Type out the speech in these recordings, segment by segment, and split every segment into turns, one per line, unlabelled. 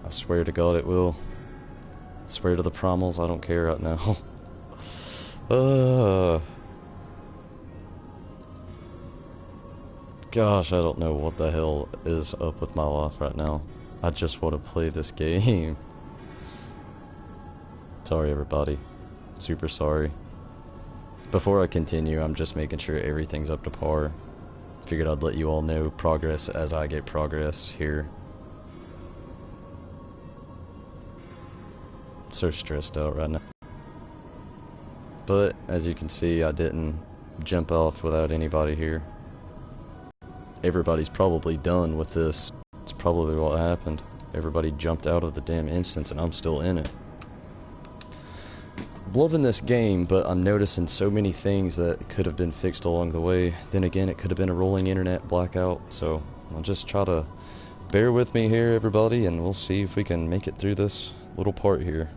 I swear to God it will. I swear to the primals, I don't care right now. Gosh, I don't know what the hell is up with my life right now. I just want to play this game. Sorry everybody. Super sorry. Before I continue, I'm just making sure everything's up to par. Figured I'd let you all know progress as I get progress here. So stressed out right now. But, as you can see, I didn't jump off without anybody here. Everybody's probably done with this. It's probably what happened. Everybody jumped out of the damn instance and I'm still in it. Loving this game, but I'm noticing so many things that could have been fixed along the way. Then again, it could have been a rolling internet blackout, so I'll just try to bear with me here, everybody, and we'll see if we can make it through this little part here.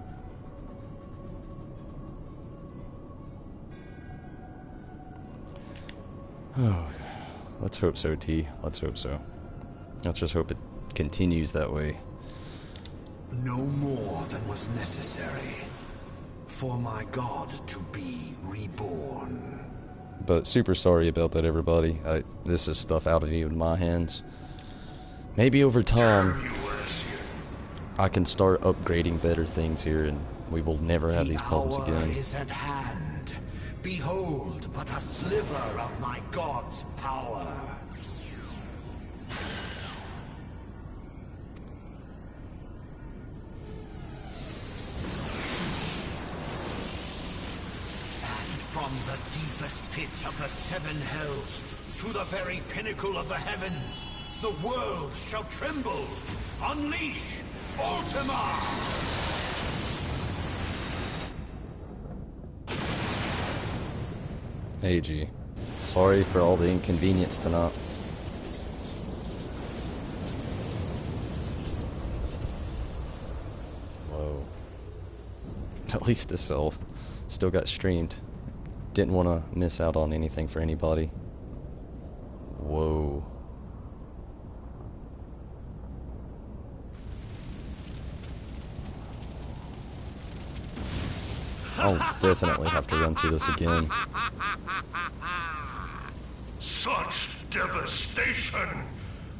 Oh, let's hope so, T. Let's hope so. Let's just hope it continues that way.
No more than was necessary for my god to be reborn.
But super sorry about that, everybody. This is stuff out of even my hands. Maybe over time, I can start upgrading better things here, and we will never have these problems again.
The hour is at hand. Behold, but a sliver of my god's power. From the deepest pit of the seven hells to the very pinnacle of the heavens, the world shall tremble. Unleash Ultima!
Hey G, sorry for all the inconvenience tonight. Whoa. At least this still got streamed. Didn't want to miss out on anything for anybody. Whoa. I'll definitely have to run through this again.
Such devastation!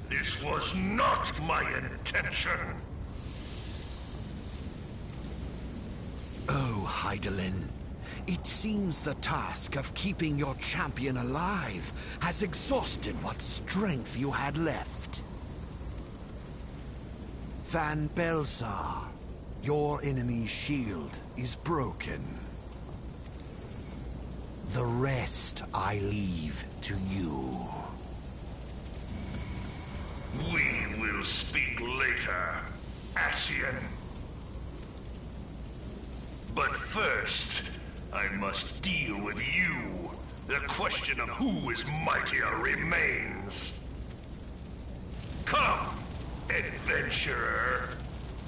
This was not my intention!
Oh, Hydaelyn. It seems the task of keeping your champion alive has exhausted what strength you had left. Van Belsar, your enemy's shield is broken. The rest I leave to you.
We will speak later, Ascian. But first, I must deal with you. The question of who is mightier remains. Come, adventurer.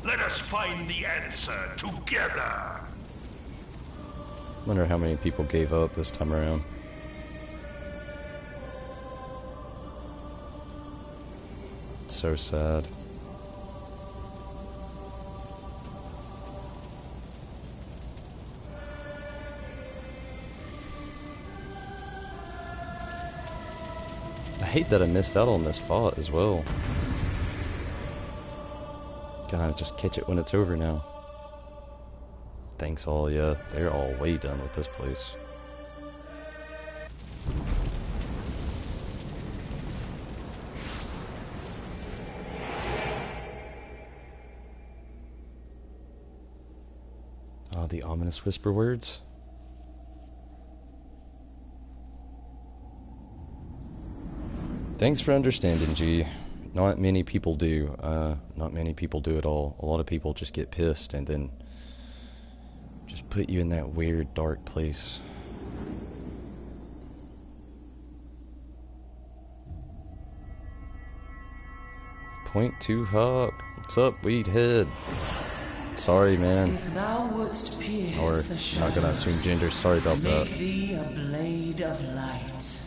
Let us find the answer together.
Wonder how many people gave up this time around. So sad. I hate that I missed out on this fight as well. Gotta just catch it when it's over now. Thanks all, yeah, they're all way done with this place. Ah, the ominous whisper words. Thanks for understanding, G. Not many people do. Not many people do at all. A lot of people just get pissed and then just put you in that weird, dark place. .2 hop. What's up, Weedhead? Sorry, man.
If thou wouldst pierce
Or,
the
I'm not gonna assume gender. Sorry about that.
make thee a blade of light.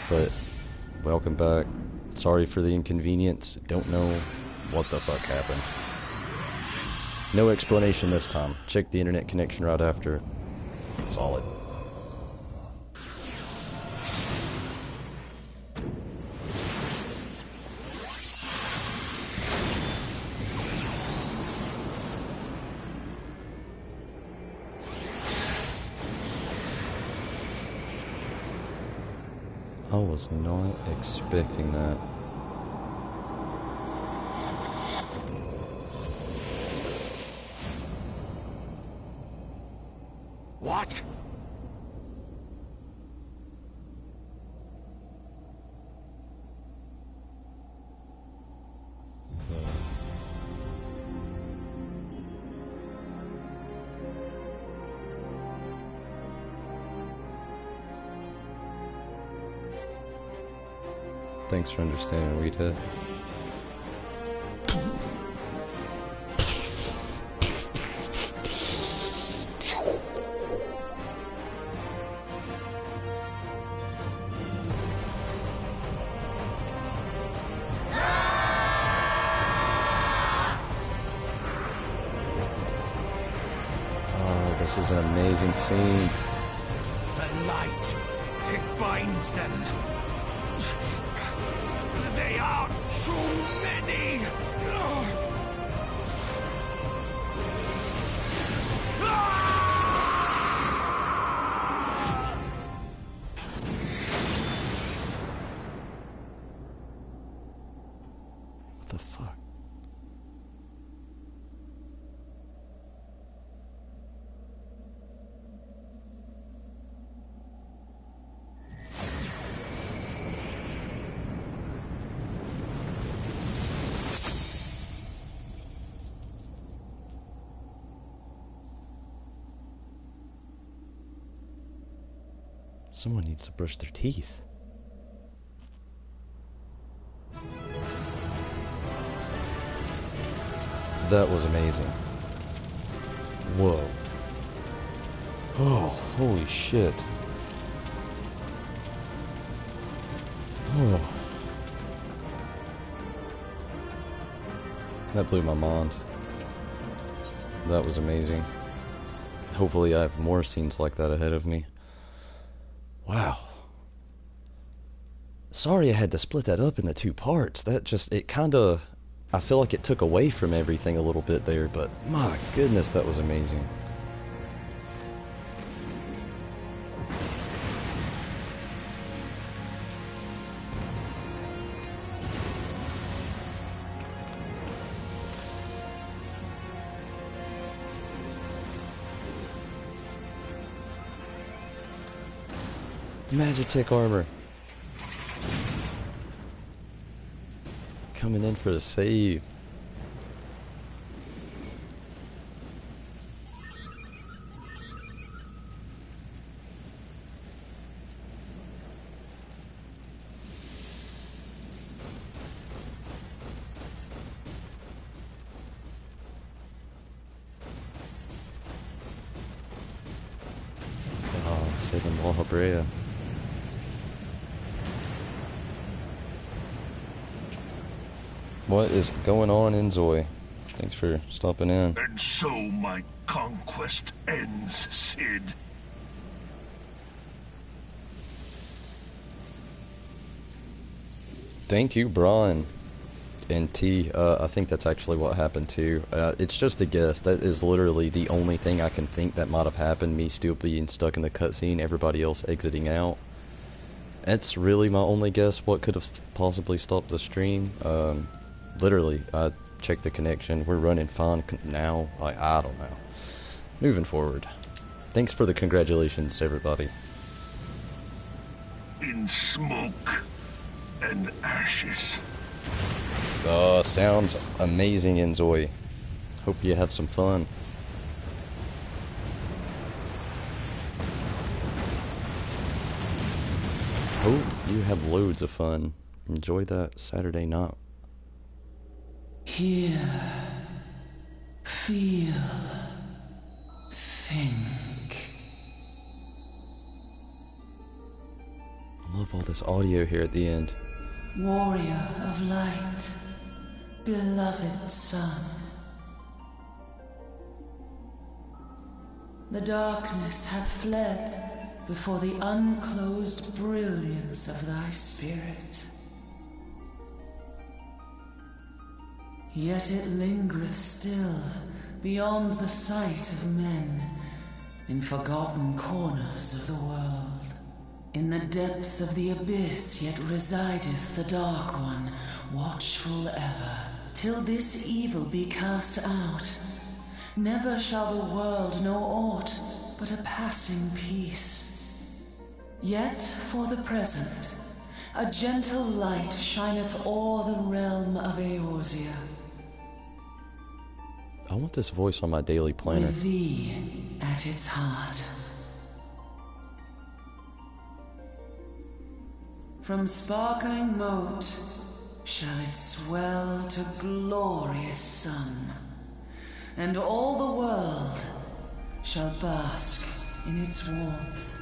But welcome back. Sorry for the inconvenience. Don't know What the fuck happened? No explanation this time. Check the internet connection right after. Solid. I was not expecting that.
What?
Thanks for understanding, Rita. Oh, this is an amazing scene.
The light, it binds them. They are too many!
What the fuck? Someone needs to brush their teeth. That was amazing. Whoa. Oh, holy shit. Oh. That blew my mind. That was amazing. Hopefully I have more scenes like that ahead of me. Wow. Sorry I had to split that up into two parts. That just, it kinda, I feel like it took away from everything a little bit there, but my goodness, that was amazing. Magitech armor. Coming in for the save. Oh, saving Wahabrea. What is going on in Zoe? Thanks for stopping in.
And so my conquest ends, Sid.
Thank you, Brian. And T, I think that's actually what happened too. It's just a guess. That is literally the only thing I can think that might have happened. Me still being stuck in the cutscene, everybody else exiting out. That's really my only guess. What could have possibly stopped the stream? Literally, I checked the connection. We're running fine now. Like, I don't know. Moving forward. Thanks for the congratulations, everybody.
In smoke and ashes.
Sounds amazing in Zoe. Hope you have some fun. Hope you have loads of fun. Enjoy that Saturday night.
Hear, feel, think.
I love all this audio here at the end.
Warrior of light, beloved son. The darkness hath fled before the unclosed brilliance of thy spirit. Yet it lingereth still beyond the sight of men, in forgotten corners of the world. In the depths of the abyss yet resideth the Dark One, watchful ever, till this evil be cast out. Never shall the world know aught but a passing peace. Yet for the present, a gentle light shineth o'er the realm of Eorzea.
I want this voice on my daily planner.
With thee at its heart. From sparkling moat shall it swell to glorious sun, and all the world shall bask in its warmth.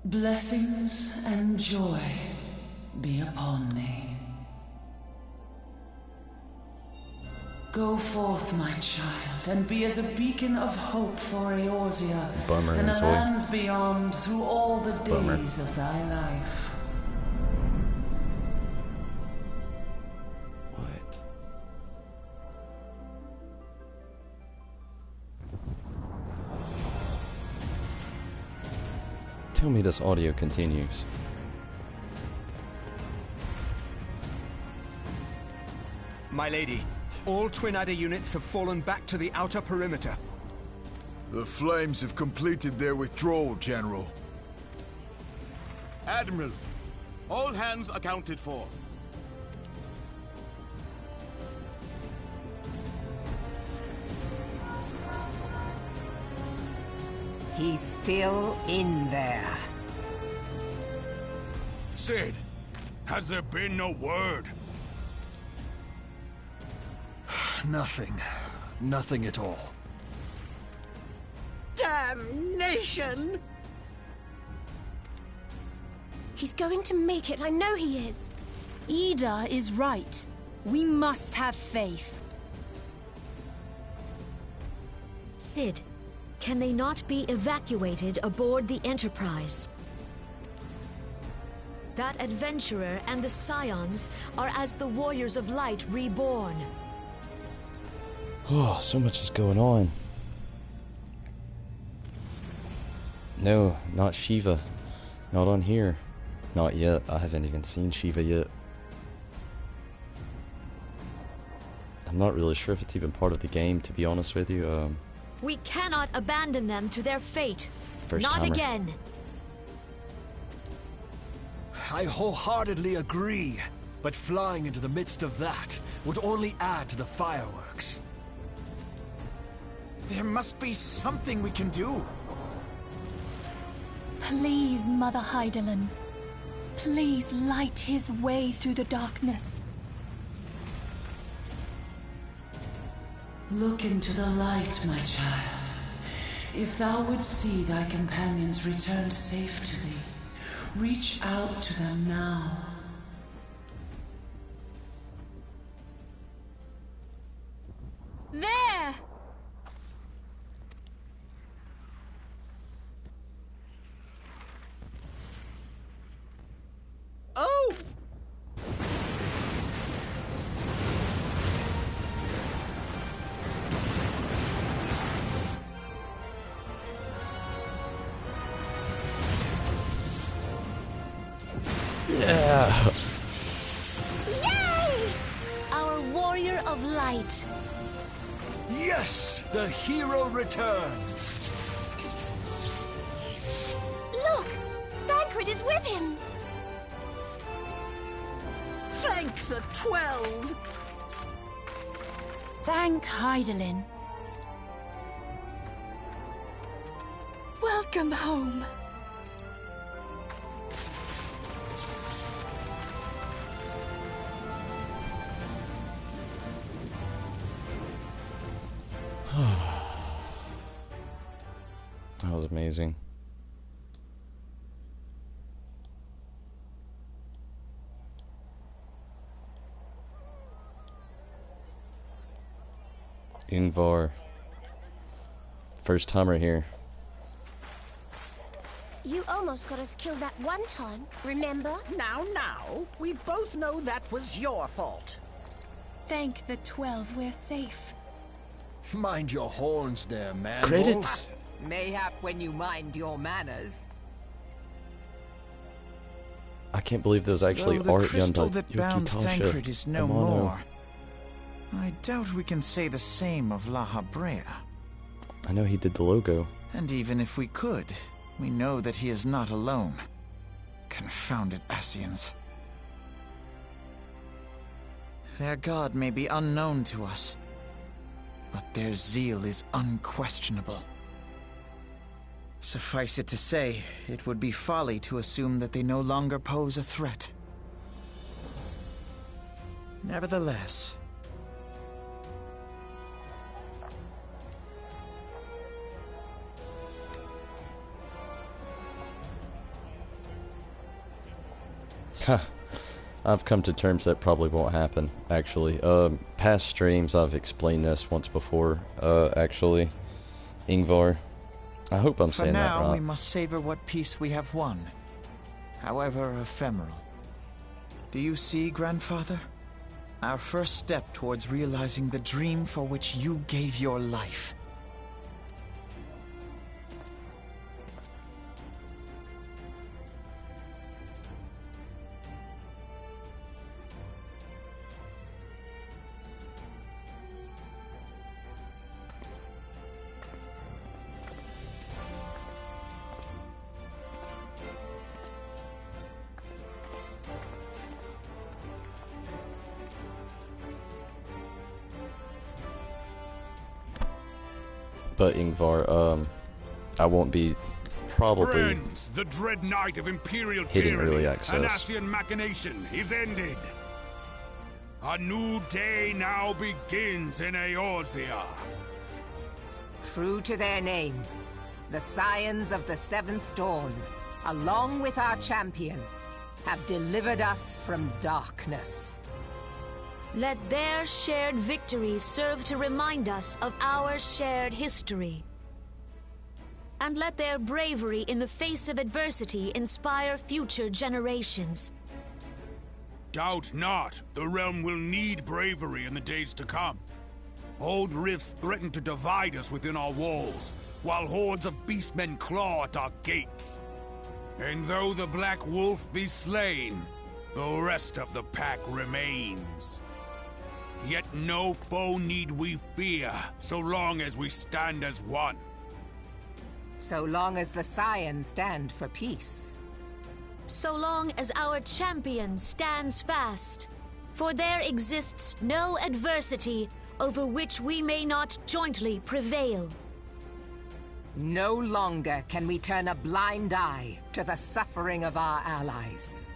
Blessings and joy be upon thee. Go forth, my child, and be as a beacon of hope for Eorzea and the lands beyond through all the days of thy life.
What? Tell me this audio continues.
My lady, all Twin Adder units have fallen back to the outer perimeter.
The Flames have completed their withdrawal, General.
Admiral, all hands accounted for.
He's still in there.
Cid, has there been no word?
Nothing. Nothing at all.
Damnation! He's going to make it, I know he is.
Ida is right. We must have faith.
Cid, can they not be evacuated aboard the Enterprise? That adventurer and the Scions are as the Warriors of Light reborn.
Oh, so much is going on. No, not Shiva. Not on here. Not yet. I haven't even seen Shiva yet. I'm not really sure if it's even part of the game, to be honest with you.
We cannot abandon them to their fate.
First
Not
timer.
again.
I wholeheartedly agree, but flying into the midst of that would only add to the fireworks.
There must be something we can do.
Please, Mother Hydaelyn. Please light his way through the darkness.
Look into the light, my child. If thou would see thy companions returned safe to thee, reach out to them now.
There!
Oh!
Yeah!
Yay! Our Warrior of Light.
Yes! The hero returns!
Look! Thancred is with him!
Thank the 12!
Thank Hydaelyn. Welcome home.
Oh, was amazing. Ingvar. First timer here.
You almost got us killed that one time, remember?
Now, we both know that was your fault.
Thank the 12 we're safe.
Mind your horns there, man.
Credits.
Mayhap when you mind your manners.
I can't believe those actually
Though
are
the crystal
done by
that bound
Yuki
Thancred is no
Amano.
more. I doubt we can say the same of La Habrea.
I know he did the logo.
And even if we could, we know that he is not alone. Confounded Ascians. Their god may be unknown to us, but their zeal is unquestionable. Suffice it to say, it would be folly to assume that they no longer pose a threat. Nevertheless,
I've come to terms that probably won't happen, actually. Past streams, I've explained this once before, actually. Ingvar. I hope I'm saying that right.
For now, we must savor what peace we have won, however ephemeral. Do you see, Grandfather? Our first step towards realizing the dream for which you gave your life.
But Ingvar, I won't be probably
Friends, the dread night of imperial
hitting
tyranny
early
and
access.
Ascian machination is ended. A new day now begins in Eorzea.
True to their name, the Scions of the Seventh Dawn, along with our champion, have delivered us from darkness.
Let their shared victory serve to remind us of our shared history. And let their bravery in the face of adversity inspire future generations.
Doubt not, the realm will need bravery in the days to come. Old rifts threaten to divide us within our walls, while hordes of beastmen claw at our gates. And though the Black Wolf be slain, the rest of the pack remains. Yet no foe need we fear, so long as we stand as one.
So long as the Scions stand for peace.
So long as our champion stands fast. For there exists no adversity over which we may not jointly prevail.
No longer can we turn a blind eye to the suffering of our allies.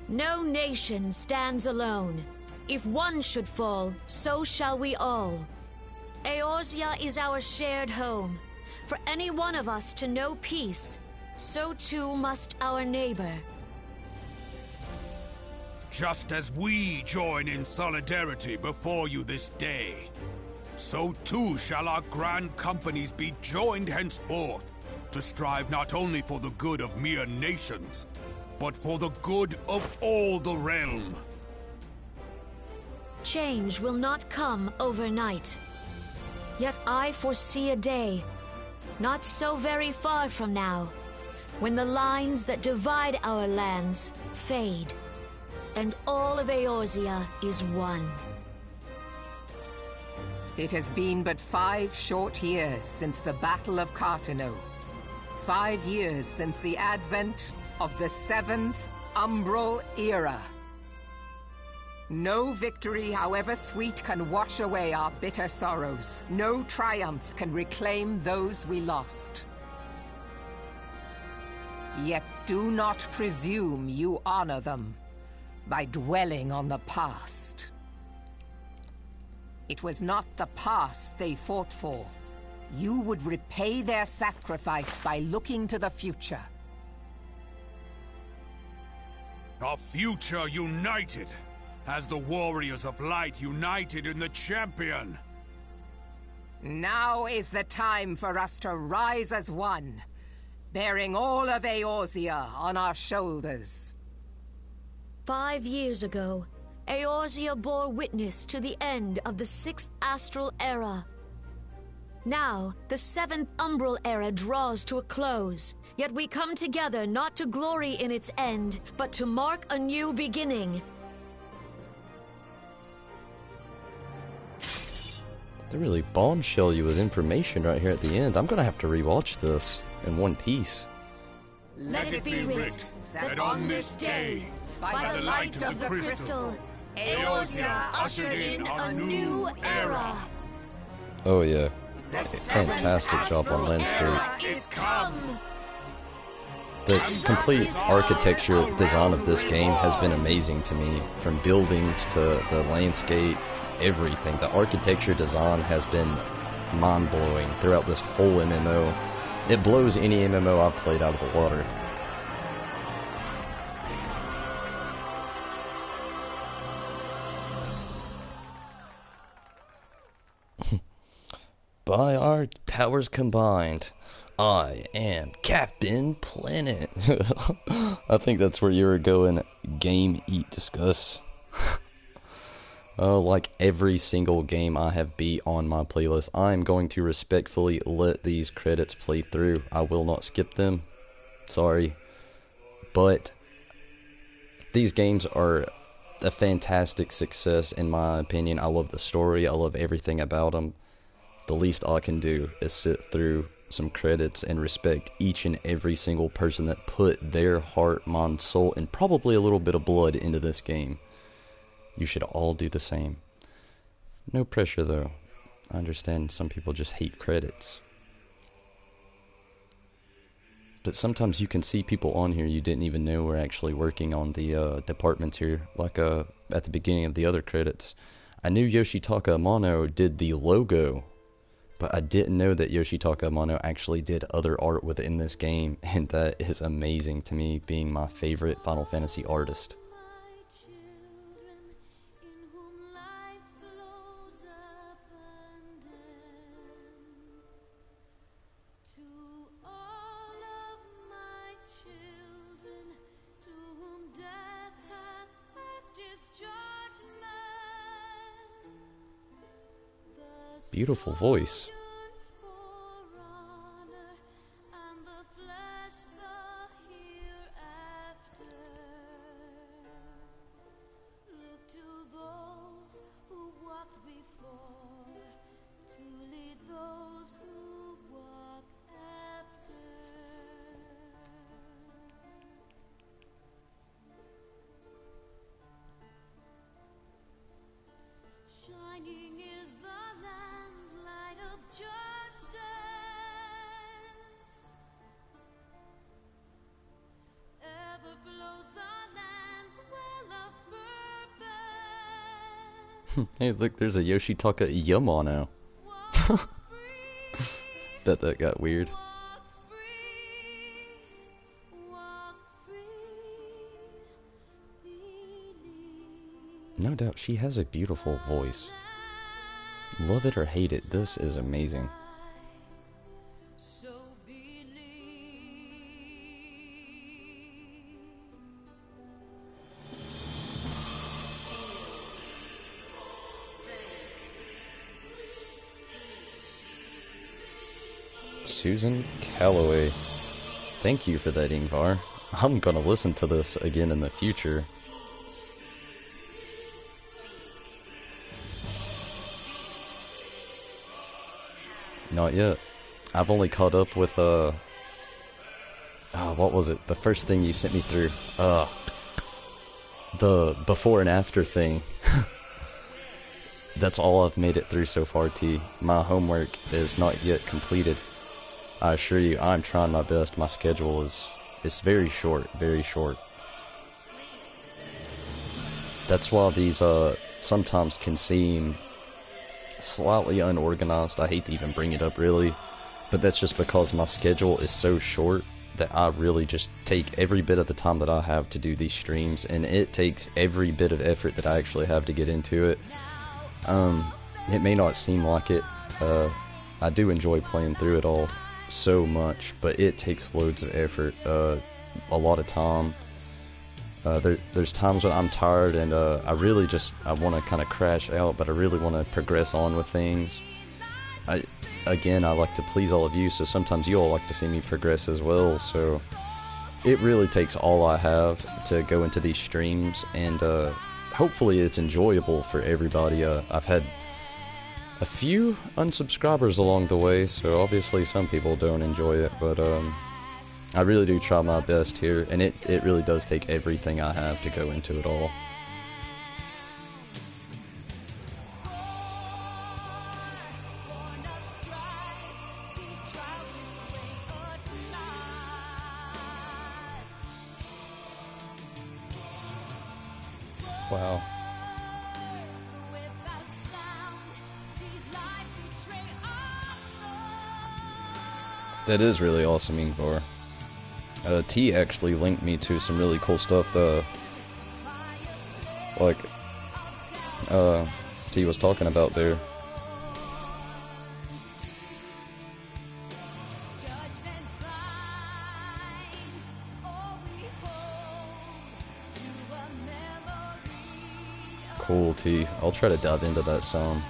No nation stands alone. If one should fall, so shall we all. Eorzea is our shared home. For any one of us to know peace, so too must our neighbor.
Just as we join in solidarity before you this day, so too shall our grand companies be joined henceforth to strive not only for the good of mere nations, but for the good of all the realm.
Change will not come overnight. Yet I foresee a day, not so very far from now, when the lines that divide our lands fade, and all of Eorzea is one.
It has been but 5 short years since the Battle of Cartano. 5 years since the advent of the 7th Umbral Era. No victory, however sweet, can wash away our bitter sorrows. No triumph can reclaim those we lost. Yet do not presume you honor them by dwelling on the past. It was not the past they fought for, you would repay their sacrifice by looking to the future.
A future united, as the warriors of light united in the champion.
Now is the time for us to rise as one, bearing all of Eorzea on our shoulders.
5 years ago, Eorzea bore witness to the end of the 6th Astral Era. Now, the 7th Umbral Era draws to a close, yet we come together not to glory in its end, but to mark a new beginning.
They really bombshell you with information right here at the end. I'm gonna have to rewatch this in one piece.
Let it be writ that on this day, by the light of the crystal, Eorzea ushered in a new era.
Oh yeah. Fantastic job on landscape.
Is come.
The complete architecture design of this game has been amazing to me. From buildings to the landscape, everything. The architecture design has been mind-blowing throughout this whole MMO. It blows any MMO I've played out of the water. By our powers combined, I am Captain Planet. I think that's where you were going. Game, eat, discuss. Like every single game I have beat on my playlist, I am going to respectfully let these credits play through. I will not skip them. Sorry. But these games are a fantastic success in my opinion. I love the story. I love everything about them. The least I can do is sit through some credits and respect each and every single person that put their heart, mind, soul, and probably a little bit of blood into this game. You should all do the same. No pressure though. I understand some people just hate credits. But sometimes you can see people on here you didn't even know were actually working on the departments here, like at the beginning of the other credits. I knew Yoshitaka Amano did the logo, but I didn't know that Yoshitaka Amano actually did other art within this game, and that is amazing to me, being my favorite Final Fantasy artist. Beautiful voice.
Shining is the land's light of justice. Ever flows the land's well of purpose.
Hey, look, there's a Yoshitaka Yamano. Bet that got weird. No doubt, she has a beautiful voice. Love it or hate it, this is amazing. Susan Calloway. Thank you for that, Ingvar. I'm gonna listen to this again in the future. Not yet. I've only caught up with, what was it? The first thing you sent me through. The before and after thing. That's all I've made it through so far, T. My homework is not yet completed. I assure you, I'm trying my best. My schedule is very short, very short. That's why these, sometimes can seem slightly unorganized. I hate to even bring it up, really, but that's just because my schedule is so short that I really just take every bit of the time that I have to do these streams, and it takes every bit of effort that I actually have to get into it. It may not seem like it. I do enjoy playing through it all so much, but it takes loads of effort, a lot of time. There's times when I'm tired and I really just, I want to kind of crash out, but I really want to progress on with things. Again, I like to please all of you, so sometimes you all like to see me progress as well, so it really takes all I have to go into these streams, and hopefully it's enjoyable for everybody. I've had a few unsubscribers along the way, so obviously some people don't enjoy it, but I really do try my best here, and it really does take everything I have to go into it all. Wow. That is really awesome, Ingvar. T actually linked me to some really cool stuff, like T was talking about there. Cool, T. I'll try to dive into that some.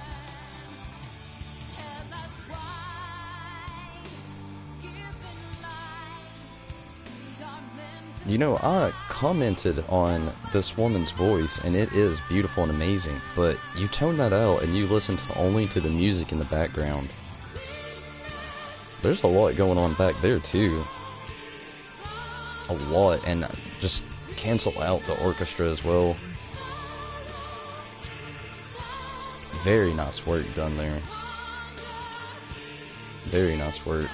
You know, I commented on this woman's voice, and it is beautiful and amazing, but you tone that out and you listen only to the music in the background. There's a lot going on back there, too. A lot, and just cancel out the orchestra as well. Very nice work done there. Very nice work.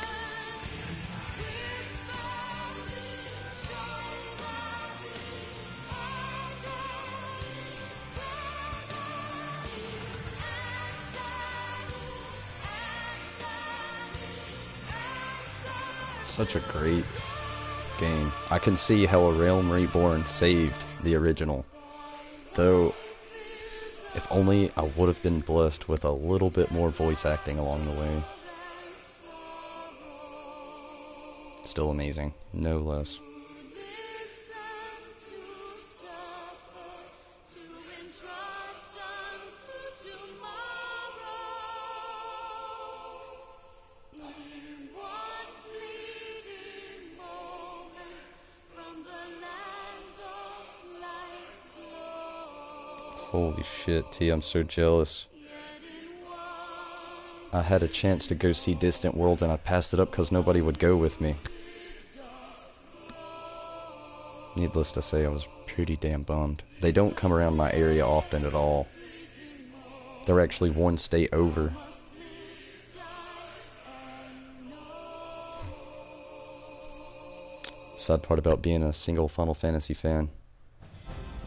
Such a great game. I can see how A Realm Reborn saved the original. Though, if only I would have been blessed with a little bit more voice acting along the way. Still amazing, no less. Holy shit, T, I'm so jealous. I had a chance to go see Distant Worlds and I passed it up because nobody would go with me. Needless to say, I was pretty damn bummed. They don't come around my area often at all. They're actually one state over. Sad part about being a single Final Fantasy fan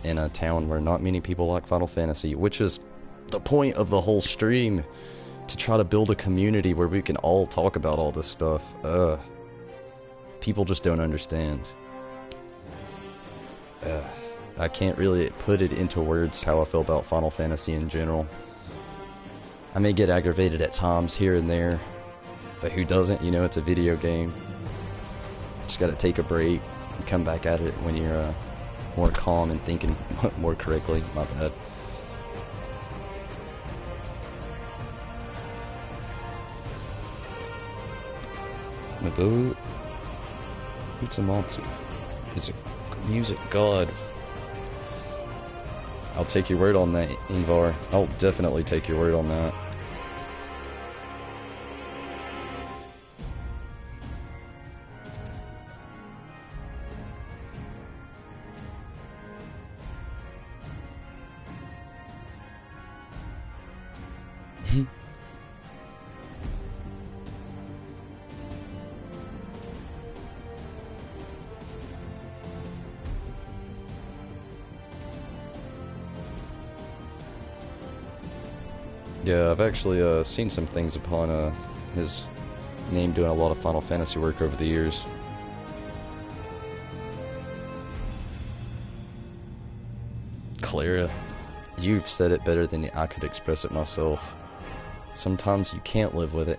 in a town where not many people like Final Fantasy, which is the point of the whole stream, to try to build a community where we can all talk about all this stuff. People just don't understand. I can't really put it into words how I feel about Final Fantasy in general. I may get aggravated at times here and there, but who doesn't? You know, it's a video game. Just gotta take a break and come back at it when you're more calm and thinking more correctly. My bad. Mabu Utsumatsu is a music god. I'll take your word on that, Ingvar. I'll definitely take your word on that. Yeah, I've actually seen some things upon his name doing a lot of Final Fantasy work over the years. Clara, you've said it better than I could express it myself. Sometimes you can't live with it,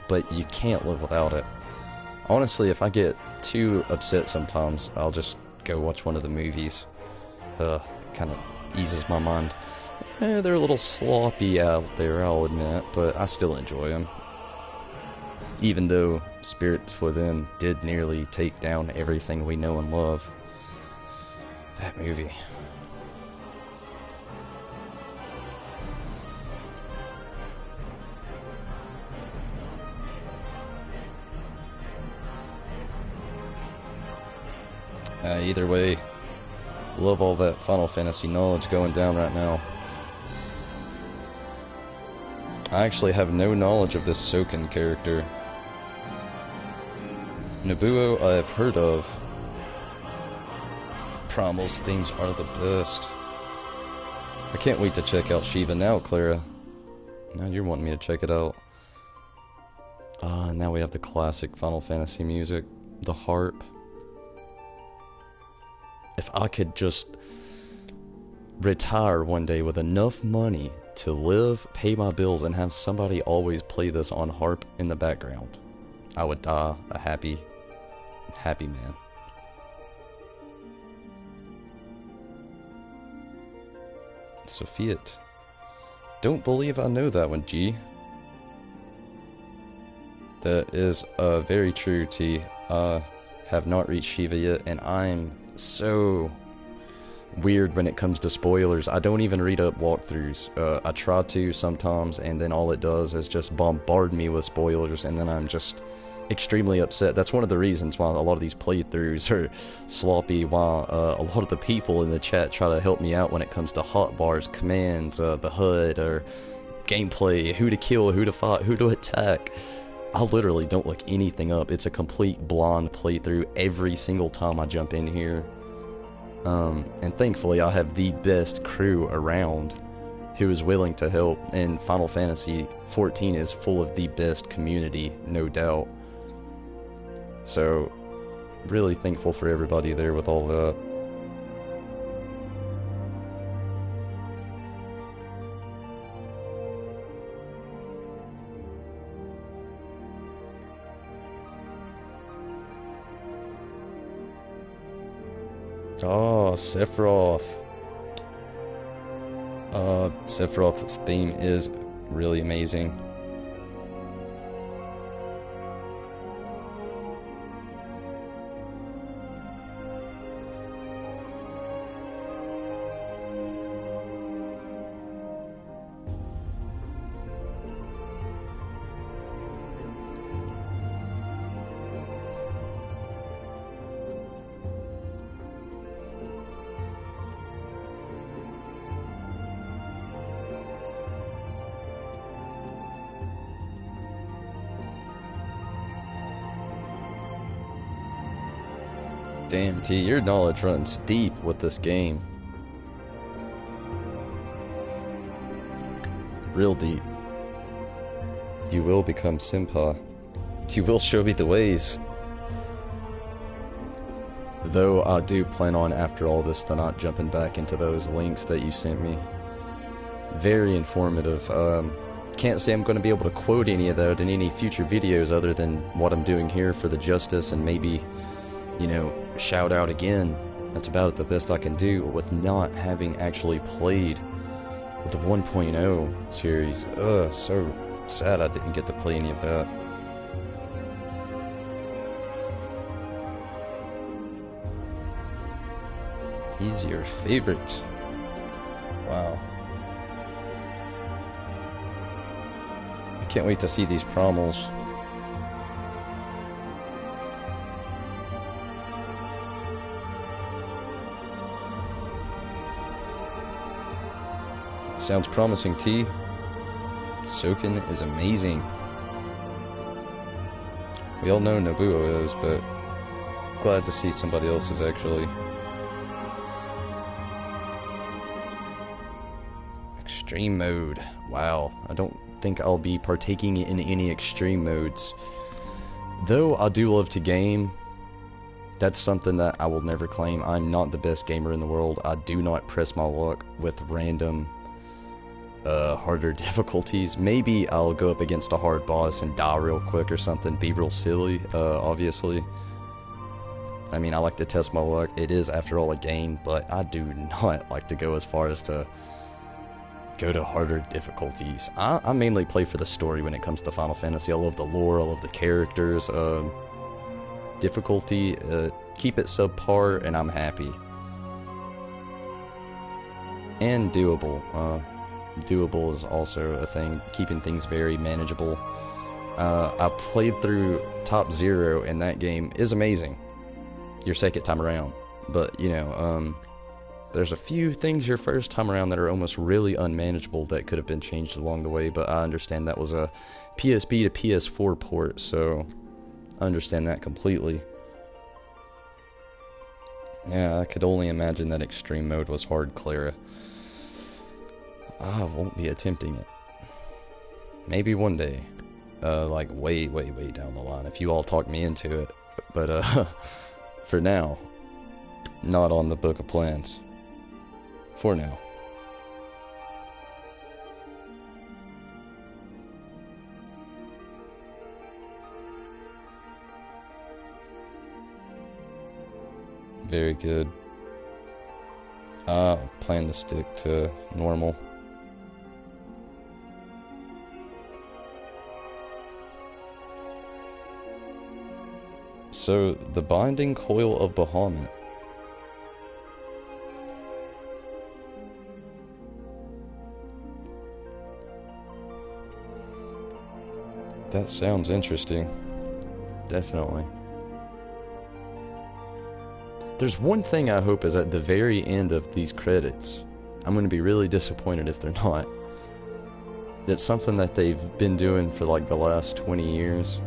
but you can't live without it. Honestly, if I get too upset sometimes, I'll just go watch one of the movies. Kind of eases my mind. They're a little sloppy out there, I'll admit, but I still enjoy them. Even though Spirits Within did nearly take down everything we know and love. That movie. Either way, love all that Final Fantasy knowledge going down right now. I actually have no knowledge of this Soken character. Nobuo I've heard of. Primal's themes are the best. I can't wait to check out Shiva now, Clara. Now you're wanting me to check it out. Now we have the classic Final Fantasy music. The harp. If I could just retire one day with enough money to live, pay my bills, and have somebody always play this on harp in the background, I would die a happy man. Sophiat. Don't believe I know that one, G. That is very true, T. I have not reached Shiva yet, and I'm so weird when it comes to spoilers. I don't even read up walkthroughs. I try to sometimes, and then all it does is just bombard me with spoilers, and then I'm just extremely upset. That's one of the reasons why a lot of these playthroughs are sloppy, why a lot of the people in the chat try to help me out when it comes to hotbars, commands, the HUD, or gameplay, who to kill, who to fight, who to attack. I literally don't look anything up. It's a complete blind playthrough every single time I jump in here. And thankfully I have the best crew around who is willing to help, and Final Fantasy XIV is full of the best community, no doubt. So, really thankful for everybody there with all that. Oh, Sephiroth. Sephiroth's theme is really amazing. Damn, T, your knowledge runs deep with this game. Real deep. You will become Senpai. You will show me the ways. Though I do plan on, after all this, to not jumping back into those links that you sent me. Very informative. Can't say I'm going to be able to quote any of that in any future videos other than what I'm doing here for the Justice, and maybe, you know, shout out again. That's about the best I can do with not having actually played the 1.0 series. So sad I didn't get to play any of that. He's your favorite. Wow. I can't wait to see these promos. Sounds promising, T. Soken is amazing. We all know Nobuo is, but glad to see somebody else is actually Extreme mode. Wow. I don't think I'll be partaking in any extreme modes. Though I do love to game. That's something that I will never claim. I'm not the best gamer in the world. I do not press my luck with random harder difficulties. Maybe I'll go up against a hard boss and die real quick or something. Be real silly, obviously. I mean, I like to test my luck. It is, after all, a game, but I do not like to go as far as to go to harder difficulties. I mainly play for the story when it comes to Final Fantasy. I love the lore, I love the characters. Difficulty, keep it subpar and I'm happy. And doable. Doable is also a thing, keeping things very manageable. I played through Top Zero, and that game is amazing. Your second time around. But, you know, there's a few things your first time around that are almost really unmanageable that could have been changed along the way, but I understand that was a PSP to PS4 port, so I understand that completely. Yeah, I could only imagine that extreme mode was hard, Clara. I won't be attempting it. Maybe one day. Like way down the line, if you all talk me into it. But, for now, not on the book of plans. For now. Very good. I plan to stick to normal. So, the binding coil of Bahamut. That sounds interesting. Definitely. There's one thing I hope is at the very end of these credits. I'm going to be really disappointed if they're not. It's something that they've been doing for like the last 20 years.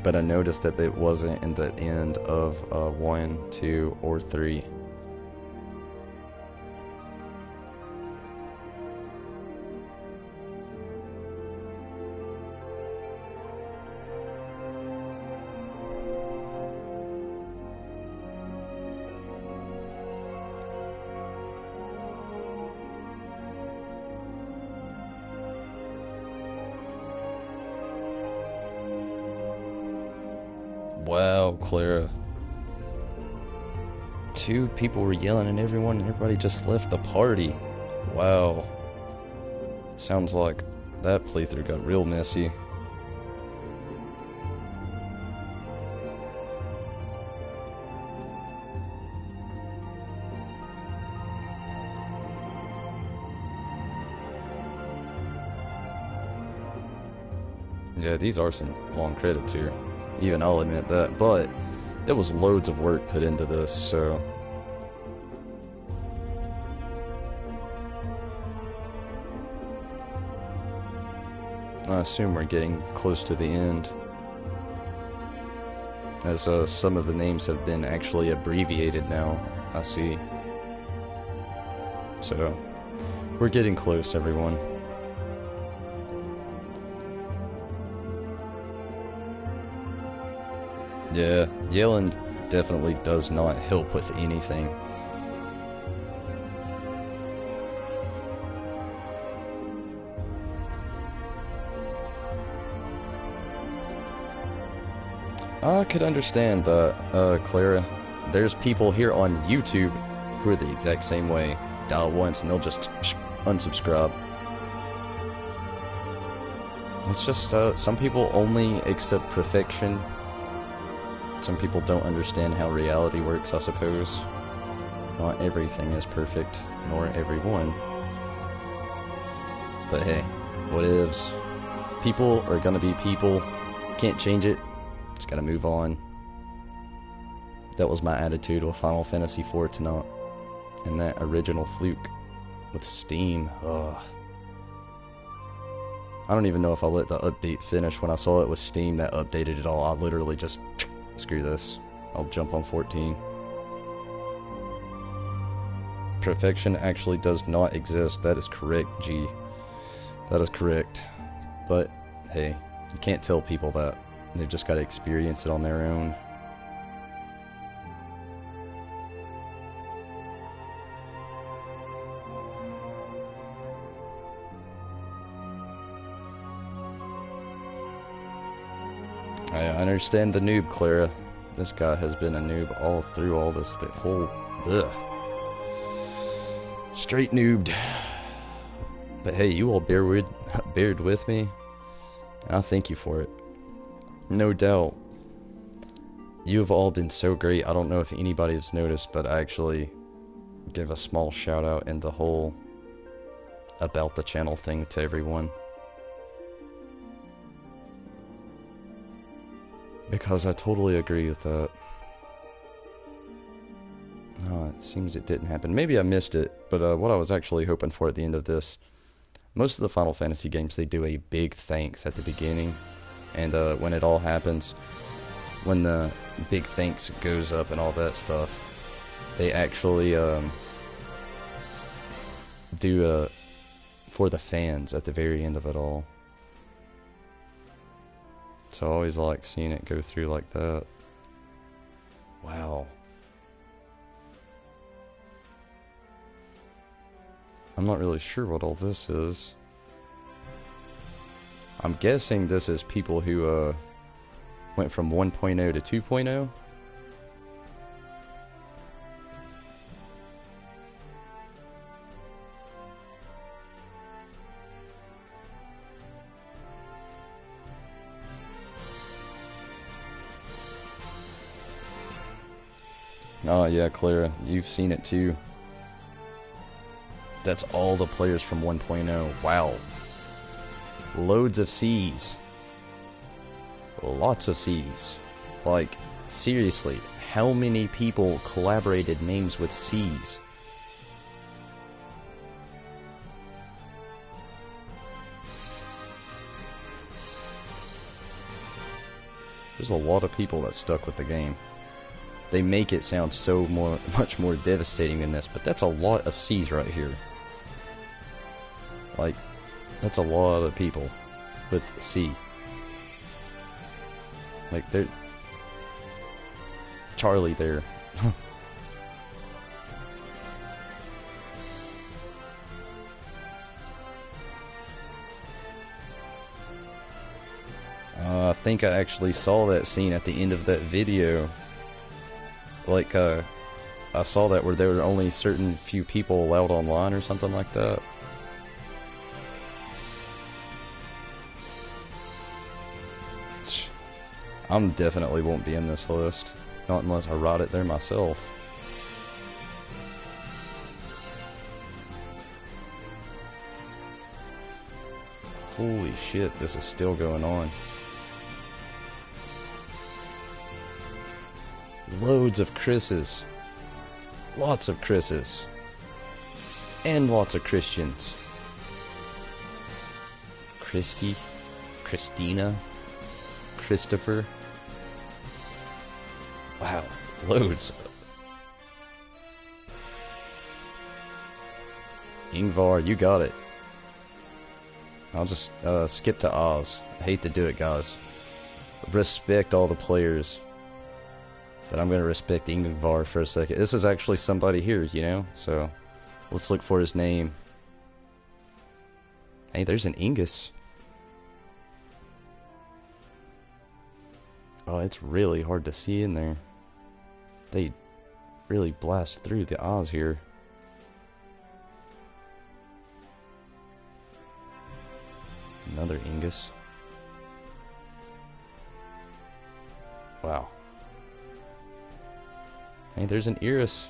But I noticed that it wasn't in the end of 1, 2, or 3. Wow, Clara. 2 people were yelling at everyone and everybody just left the party. Wow. Sounds like that playthrough got real messy. Yeah, these are some long credits here. Even I'll admit that, but there was loads of work put into this, so I assume we're getting close to the end, as some of the names have been actually abbreviated now, I see. So, we're getting close, everyone. Yeah, yelling definitely does not help with anything. I could understand that, Clara. There's people here on YouTube who are the exact same way. Dial once and they'll just unsubscribe. It's just, some people only accept perfection. Some people don't understand how reality works, I suppose. Not everything is perfect, nor everyone. But hey, what ifs? People are gonna be people. Can't change it. Just gotta move on. That was my attitude with Final Fantasy IV tonight. And that original fluke with Steam. Ugh. I don't even know if I let the update finish. When I saw it with Steam that updated it all, I literally just... Screw this. I'll jump on 14. Perfection actually does not exist. That is correct, G. That is correct. But, hey, you can't tell people that. They've just got to experience it on their own. I understand the noob, Clara. This guy has been a noob all through all this, the whole... Ugh. Straight noobed. But hey, you all bared with me. And I thank you for it. No doubt. You have all been so great. I don't know if anybody has noticed, but I actually give a small shout out in the whole about the channel thing to everyone. Because I totally agree with that. Oh, it seems it didn't happen. Maybe I missed it, but what I was actually hoping for at the end of this, most of the Final Fantasy games, they do a big thanks at the beginning. And when it all happens, when the big thanks goes up and all that stuff, they actually do for the fans at the very end of it all. So I always like seeing it go through like that. Wow. I'm not really sure what all this is. I'm guessing this is people who went from 1.0 to 2.0. Oh yeah, Clara, you've seen it too. That's all the players from 1.0. Wow. Loads of C's. Lots of C's. Like, seriously, how many people collaborated names with C's? There's a lot of people that stuck with the game. They make it sound so much more devastating than this, but that's a lot of C's right here. Like, that's a lot of people with C. Like, they're... Charlie there. I think I actually saw that scene at the end of that video. Like, I saw that where there were only certain few people allowed online or something like that. I'm definitely won't be in this list. Not unless I write it there myself. Holy shit, this is still going on. Loads of Chris's. Lots of Chris's. And lots of Christians. Christy. Christina. Christopher. Wow, loads. Ingvar, you got it. I'll just skip to Oz. I hate to do it, guys. Respect all the players. But I'm going to respect Ingvar for a second. This is actually somebody here, you know? So, let's look for his name. Hey, there's an Ingus. Oh, it's really hard to see in there. They really blast through the Oz here. Another Ingus. Wow. Hey, there's an Iris.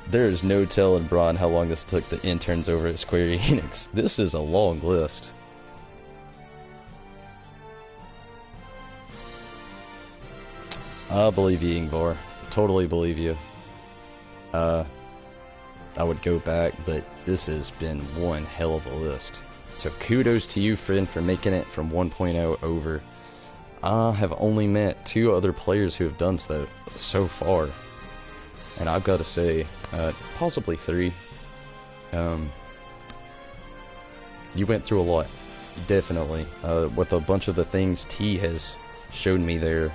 There is no telling, Braun, how long this took the interns over at Square Enix. This is a long list. I believe you, Ingvar. Totally believe you. I would go back, but this has been one hell of a list. So kudos to you, friend, for making it from 1.0 over. I have only met 2 other players who have done so far. And I've got to say, possibly 3. You went through a lot, definitely. With a bunch of the things T has showed me there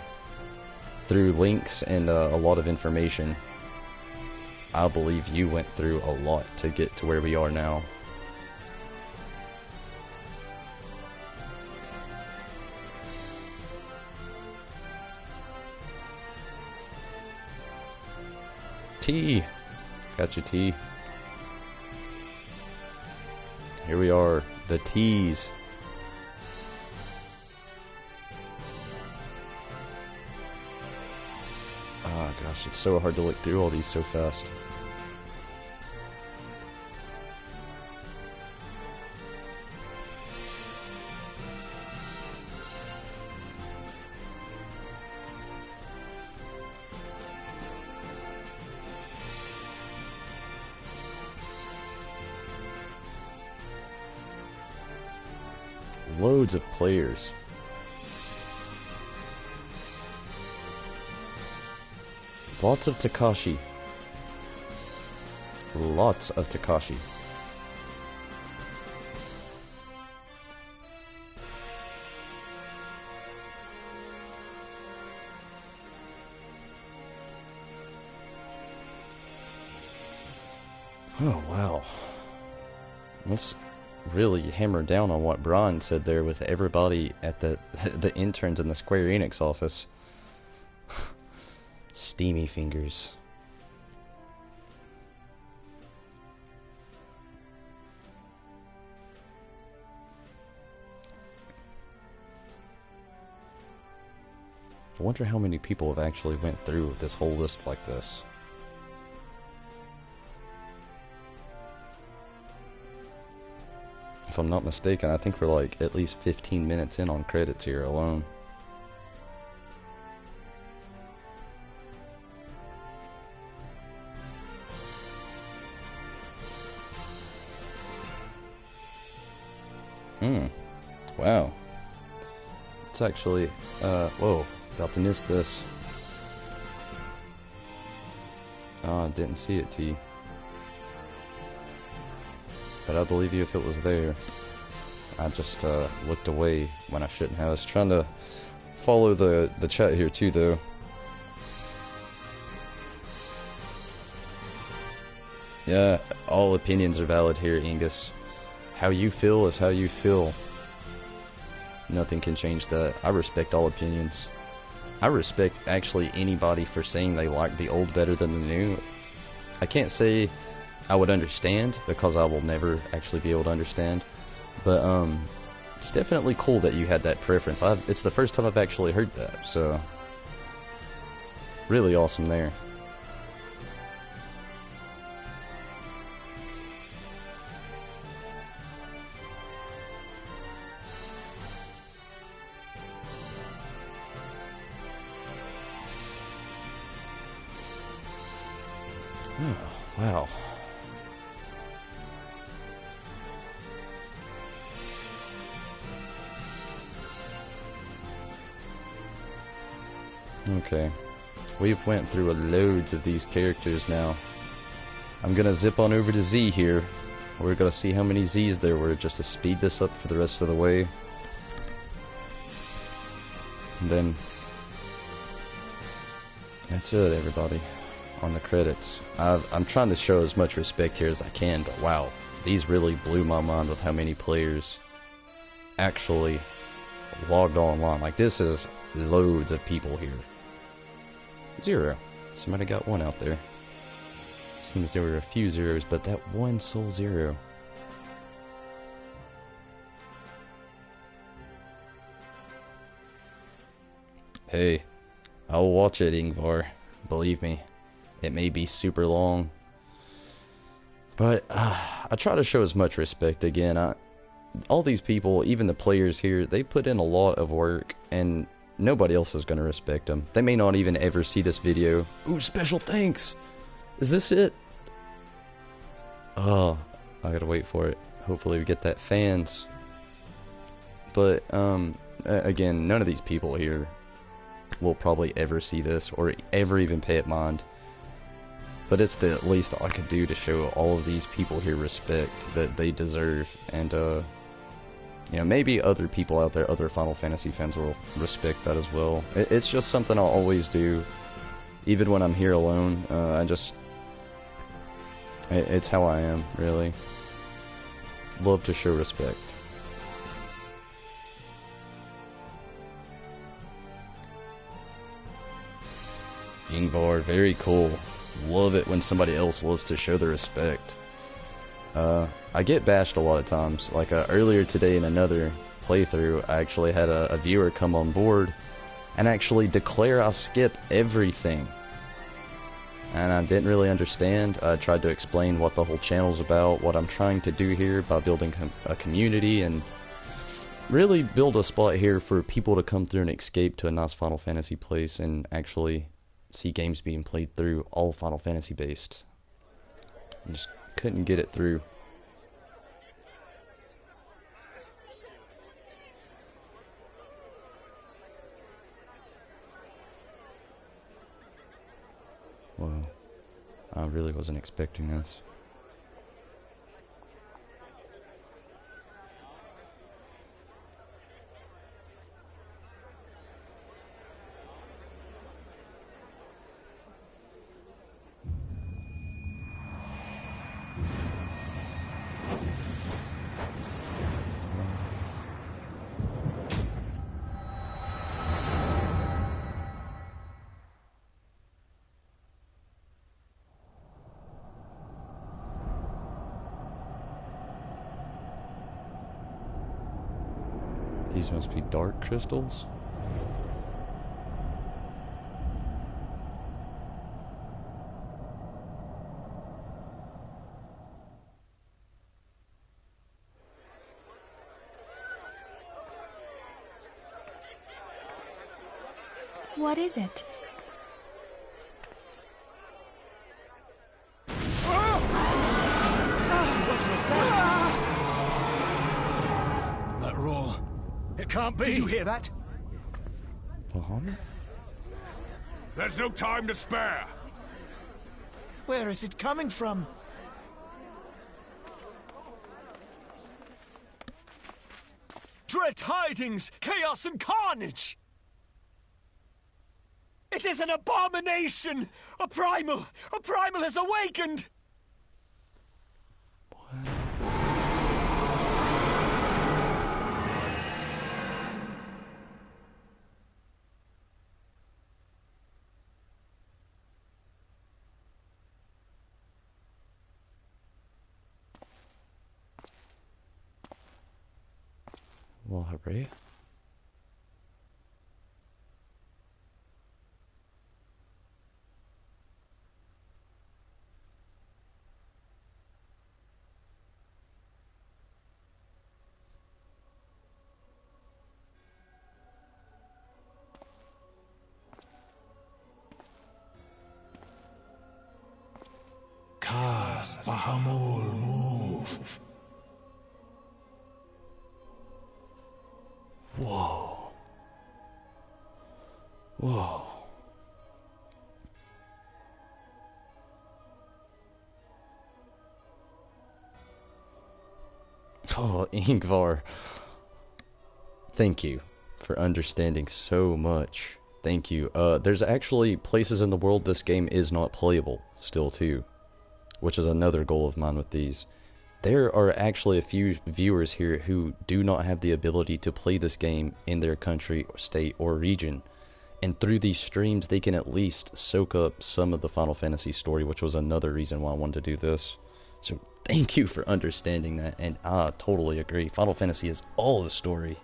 through links and a lot of information. I believe you went through a lot to get to where we are now. T. Got you, T. Here we are, the T's. Oh gosh, it's so hard to look through all these so fast. Loads of players. Lots of Takashi. Lots of Takashi. Oh wow. Let's really hammer down on what Brian said there with everybody at the interns in the Square Enix office. Steamy fingers. I wonder how many people have actually went through this whole list like this. If I'm not mistaken, I think we're like at least 15 minutes in on credits here alone. Wow. It's actually, whoa, about to miss this. Oh, I didn't see it, T. But I believe you if it was there. I just looked away when I shouldn't have. I was trying to follow the chat here too, though. Yeah, all opinions are valid here, Ingus. How you feel is how you feel. Nothing can change that. I respect all opinions. I respect actually anybody for saying they like the old better than the new. I can't say I would understand, because I will never actually be able to understand. But it's definitely cool that you had that preference. It's the first time I've actually heard that, so really awesome there. Oh, wow. Okay, we've went through loads of these characters now. I'm gonna zip on over to Z here. We're gonna see how many Z's there were just to speed this up for the rest of the way. And then that's it, everybody, on the credits. I'm trying to show as much respect here as I can, but wow, these really blew my mind with how many players actually logged online. Like, this is loads of people here. 0. Somebody got 1 out there. Seems there were a few zeros, but that one sole 0. Hey, I'll watch it, Ingvar. Believe me, it may be super long, but I try to show as much respect. Again, all these people, even the players here, they put in a lot of work, and nobody else is going to respect them. They may not even ever see this video. Ooh, special thanks! Is this it? Oh, I gotta wait for it. Hopefully we get that fans. But, again, none of these people here will probably ever see this or ever even pay it mind. But it's the least I could do to show all of these people here respect that they deserve. And, you know, maybe other people out there, other Final Fantasy fans will respect that as well. It's just something I'll always do, even when I'm here alone. It's how I am, really. Love to show respect. Ingvar, very cool. Love it when somebody else loves to show their respect. I get bashed a lot of times. Like earlier today in another playthrough, I actually had a viewer come on board and actually declare I skip everything. And I didn't really understand. I tried to explain what the whole channel's about, what I'm trying to do here by building a community and really build a spot here for people to come through and escape to a nice Final Fantasy place and actually see games being played through, all Final Fantasy based. I just couldn't get it through. Whoa, I really wasn't expecting this. These must be dark crystals.
What is it?
What was that?
That roar. It can't be.
Did you hear that?
Bahamut?
There's no time to spare.
Where is it coming from?
Dread tidings! Chaos and carnage! It is an abomination! A primal has awakened!
Well, hooray.
Cast Bahamul move.
Whoa. Whoa. Oh, Ingvar. Thank you for understanding so much. Thank you. There's actually places in the world this game is not playable still too, which is another goal of mine with these. There are actually a few viewers here who do not have the ability to play this game in their country, state, or region. And through these streams, they can at least soak up some of the Final Fantasy story, which was another reason why I wanted to do this. So thank you for understanding that, and I totally agree. Final Fantasy is all the story.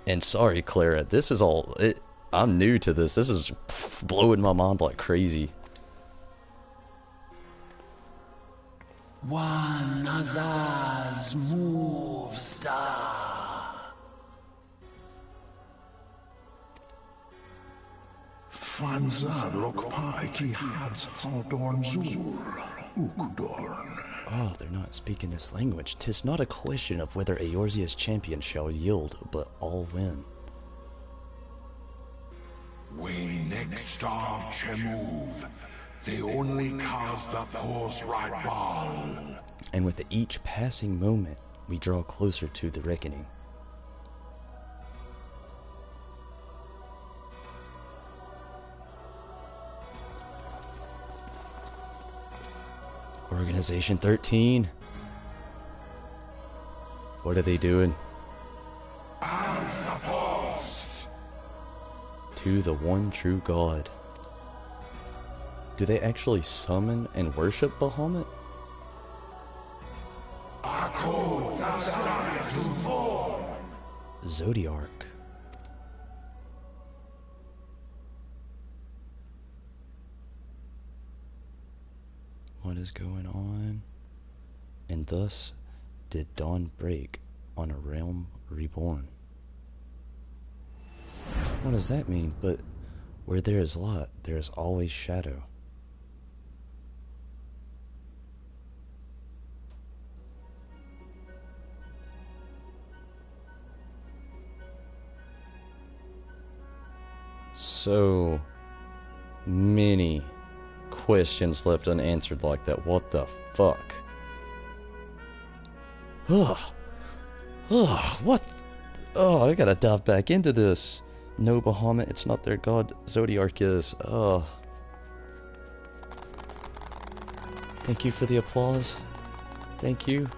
And sorry, Clara, this is all... I'm new to this. This is blowing my mind like crazy.
One Azaz move star. Fanza lokpai ki hat aldorn zur ukdorn.
Oh, they're not speaking this language. 'Tis not a question of whether Eorzea's champion shall yield, but all win.
We next starve Chemuv. The only cause that pulls right ball.
And with each passing moment, we draw closer to the reckoning. Organization 13. What are they doing? To the one true God. Do they actually summon and worship Bahamut? Zodiark. What is going on? And thus did dawn break on a realm reborn. What does that mean? But where there is light, there is always shadow. So many questions left unanswered like that. What the fuck? Ugh. Ugh. What? Oh, I gotta dive back into this. No, Bahamut, it's not their god. Zodiark is. Ugh. Thank you for the applause. Thank you.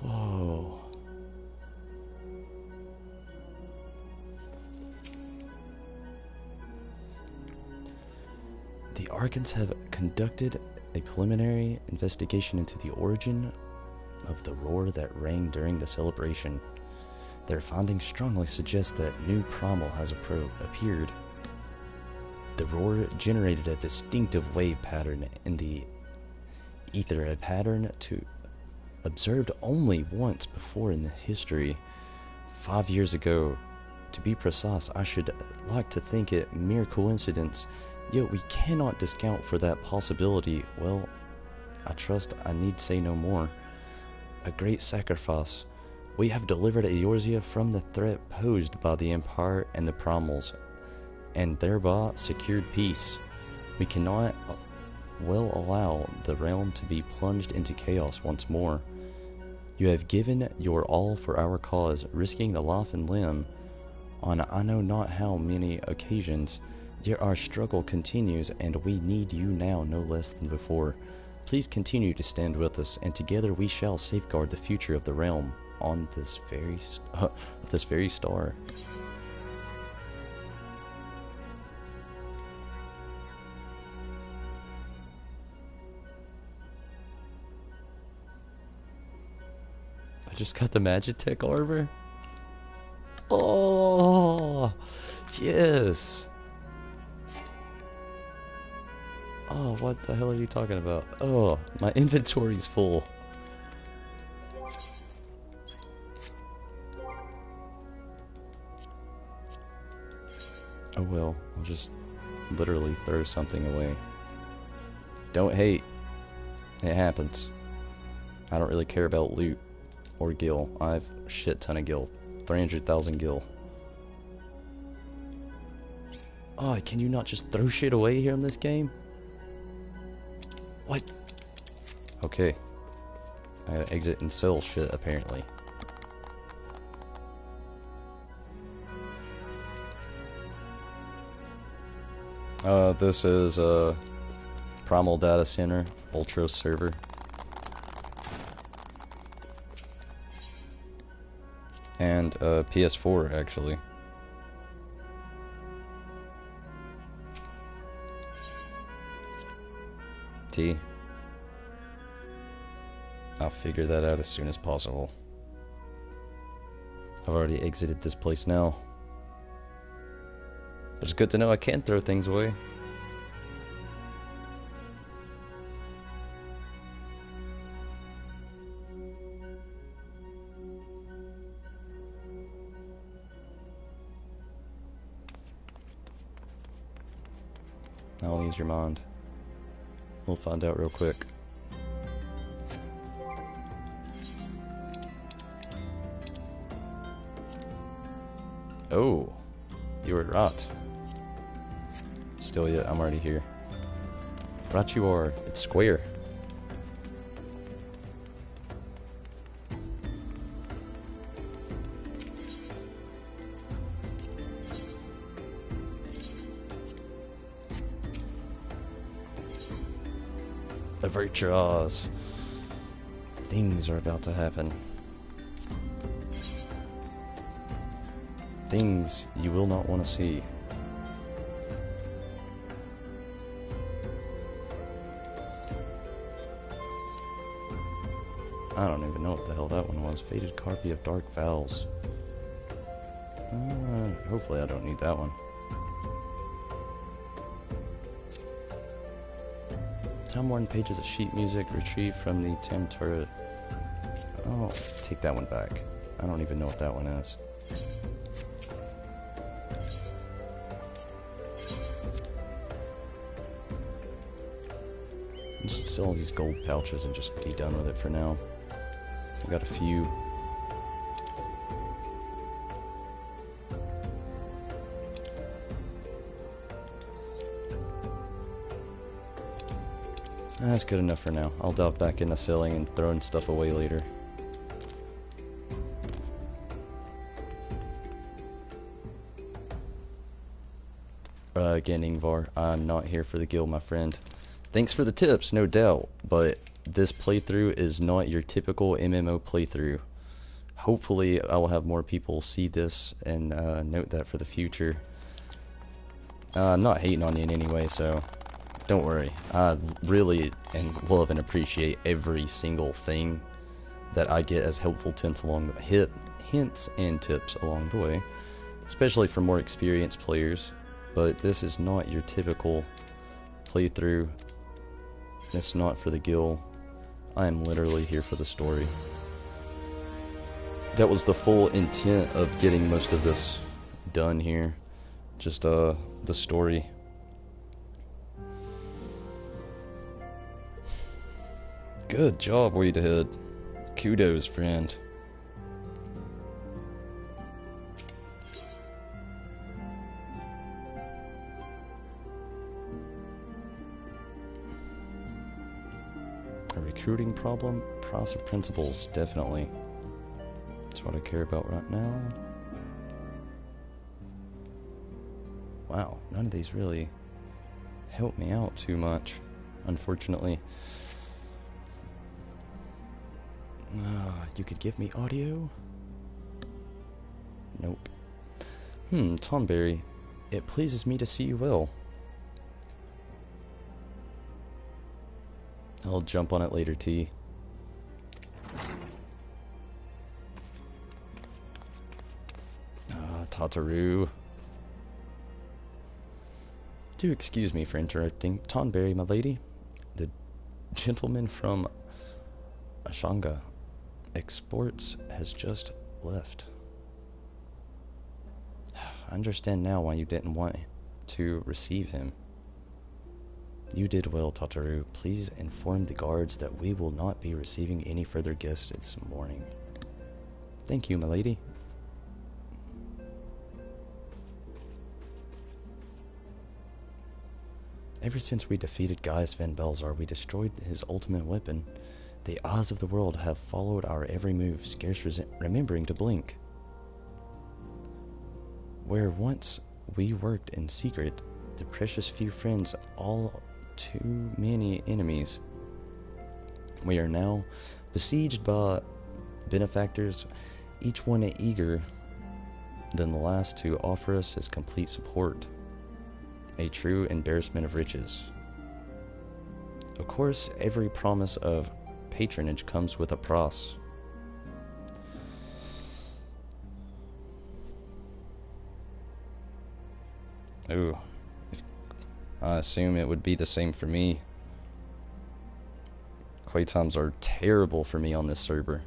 Whoa. The Archons have conducted a preliminary investigation into the origin of the roar that rang during the celebration. Their findings strongly suggest that new primal has appeared. The roar generated a distinctive wave pattern in the ether, a pattern observed only once before in the history, 5 years ago. To be precise, I should like to think it mere coincidence, yet we cannot discount for that possibility. Well, I trust I need say no more. A great sacrifice. We have delivered Eorzea from the threat posed by the Empire and the Primals, and thereby secured peace. We cannot well allow the realm to be plunged into chaos once more. You have given your all for our cause, risking the life and limb on I know not how many occasions, yet our struggle continues, and we need you now no less than before. Please continue to stand with us, and together we shall safeguard the future of the realm on this very star. I just got the Magitech armor. Oh, yes. Oh, what the hell are you talking about? Oh, my inventory's full. Oh well, I'll just literally throw something away. Don't hate. It happens. I don't really care about loot or gil. I have a shit ton of gil. 300,000 gil. Oh, can you not just throw shit away here in this game? What? Okay. I gotta exit and sell shit, apparently. This is a Primal Data Center, Ultra server. And PS4, actually. I'll figure that out as soon as possible. I've already exited this place now. But it's good to know I can throw things away. I'll ease your mind. We'll find out real quick. Oh, you were right. Still yet, I'm already here. Right you are. It's square. Avert your eyes. Things are about to happen. Things you will not want to see. I don't even know what the hell that one was. Faded Copy of Dark Vows. Hopefully I don't need that one. Time-worn pages of sheet music retrieved from the Tim turret. Oh, take that one back. I don't even know what that one is. Just sell all these gold pouches and just be done with it for now. I've got a few. That's good enough for now. I'll delve back into selling and throwing stuff away later. Again, Ingvar, I'm not here for the guild, my friend. Thanks for the tips, no doubt, but this playthrough is not your typical MMO playthrough. Hopefully, I will have more people see this and note that for the future. I'm not hating on you in any way, so don't worry. I really love and appreciate every single thing that I get as helpful hints and tips along the way, especially for more experienced players. But this is not your typical playthrough. It's not for the guild. I am literally here for the story. That was the full intent of getting most of this done here. Just the story. Good job, Wade Ahead. Kudos, friend. A recruiting problem? Process of principles, definitely. That's what I care about right now. Wow, none of these really help me out too much, unfortunately. You could give me audio? Nope. Tomberry, it pleases me to see you well. I'll jump on it later, T. Tataru. Do excuse me for interrupting. Tonberry, my lady. The gentleman from Ashanga Exports has just left. I understand now why you didn't want to receive him. You did well, Tataru. Please inform the guards that we will not be receiving any further guests this morning. Thank you, my lady. Ever since we defeated Gaius Van Belzar, we destroyed his ultimate weapon. The eyes of the world have followed our every move, scarce remembering to blink. Where once we worked in secret, the precious few friends, all too many enemies. We are now besieged by benefactors, each one eager than the last to offer us his complete support. A true embarrassment of riches. Of course, every promise of patronage comes with a price. Ooh. I assume it would be the same for me. Quay times are terrible for me on this server.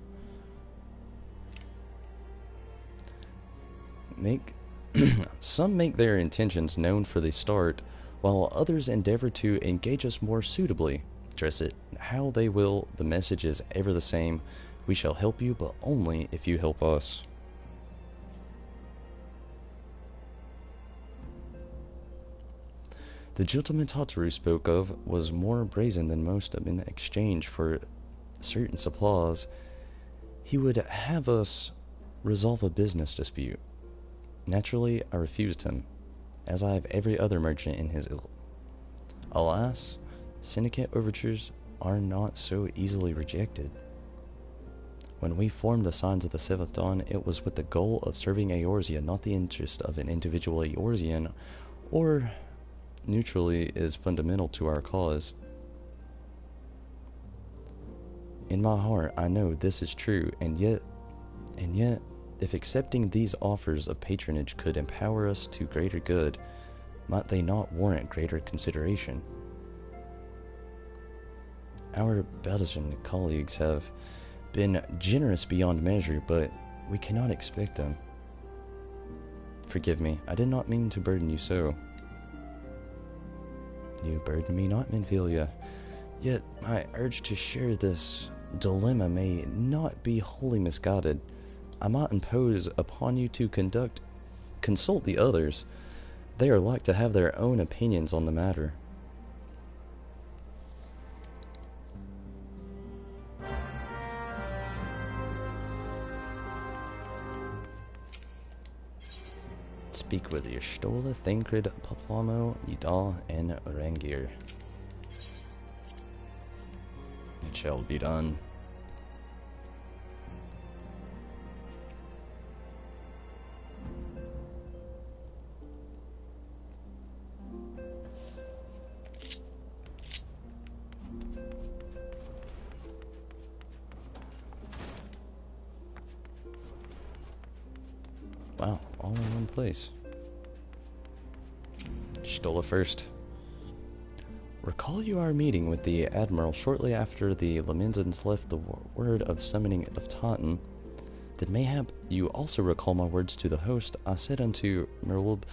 Some make their intentions known for the start, while others endeavor to engage us more suitably. Dress it how they will, the message is ever the same. We shall help you, but only if you help us. The gentleman Tataru spoke of was more brazen than most in exchange for certain supplies. He would have us resolve a business dispute. Naturally, I refused him, as I have every other merchant in his ilk. Alas, syndicate overtures are not so easily rejected. When we formed the Signs of the Seventh Dawn, it was with the goal of serving Eorzea, not the interest of an individual Eorzean, or neutrally is fundamental to our cause. In my heart, I know this is true, and yet, if accepting these offers of patronage could empower us to greater good, might they not warrant greater consideration? Our Belgian colleagues have been generous beyond measure, but we cannot expect them. Forgive me, I did not mean to burden you so. You burden me not, Minfilia. Yet my urge to share this dilemma may not be wholly misguided. I might impose upon you to consult the others. They are like to have their own opinions on the matter. Speak with Y'shtola, Thancred, Paplamo, Yidal, and Rangir. It shall be done. Wow, all in one place. Y'shtola first. Recall you our meeting with the Admiral shortly after the Lemenzans left the word of summoning of Taunton. Then mayhap you also recall my words to the host. I said unto Merlub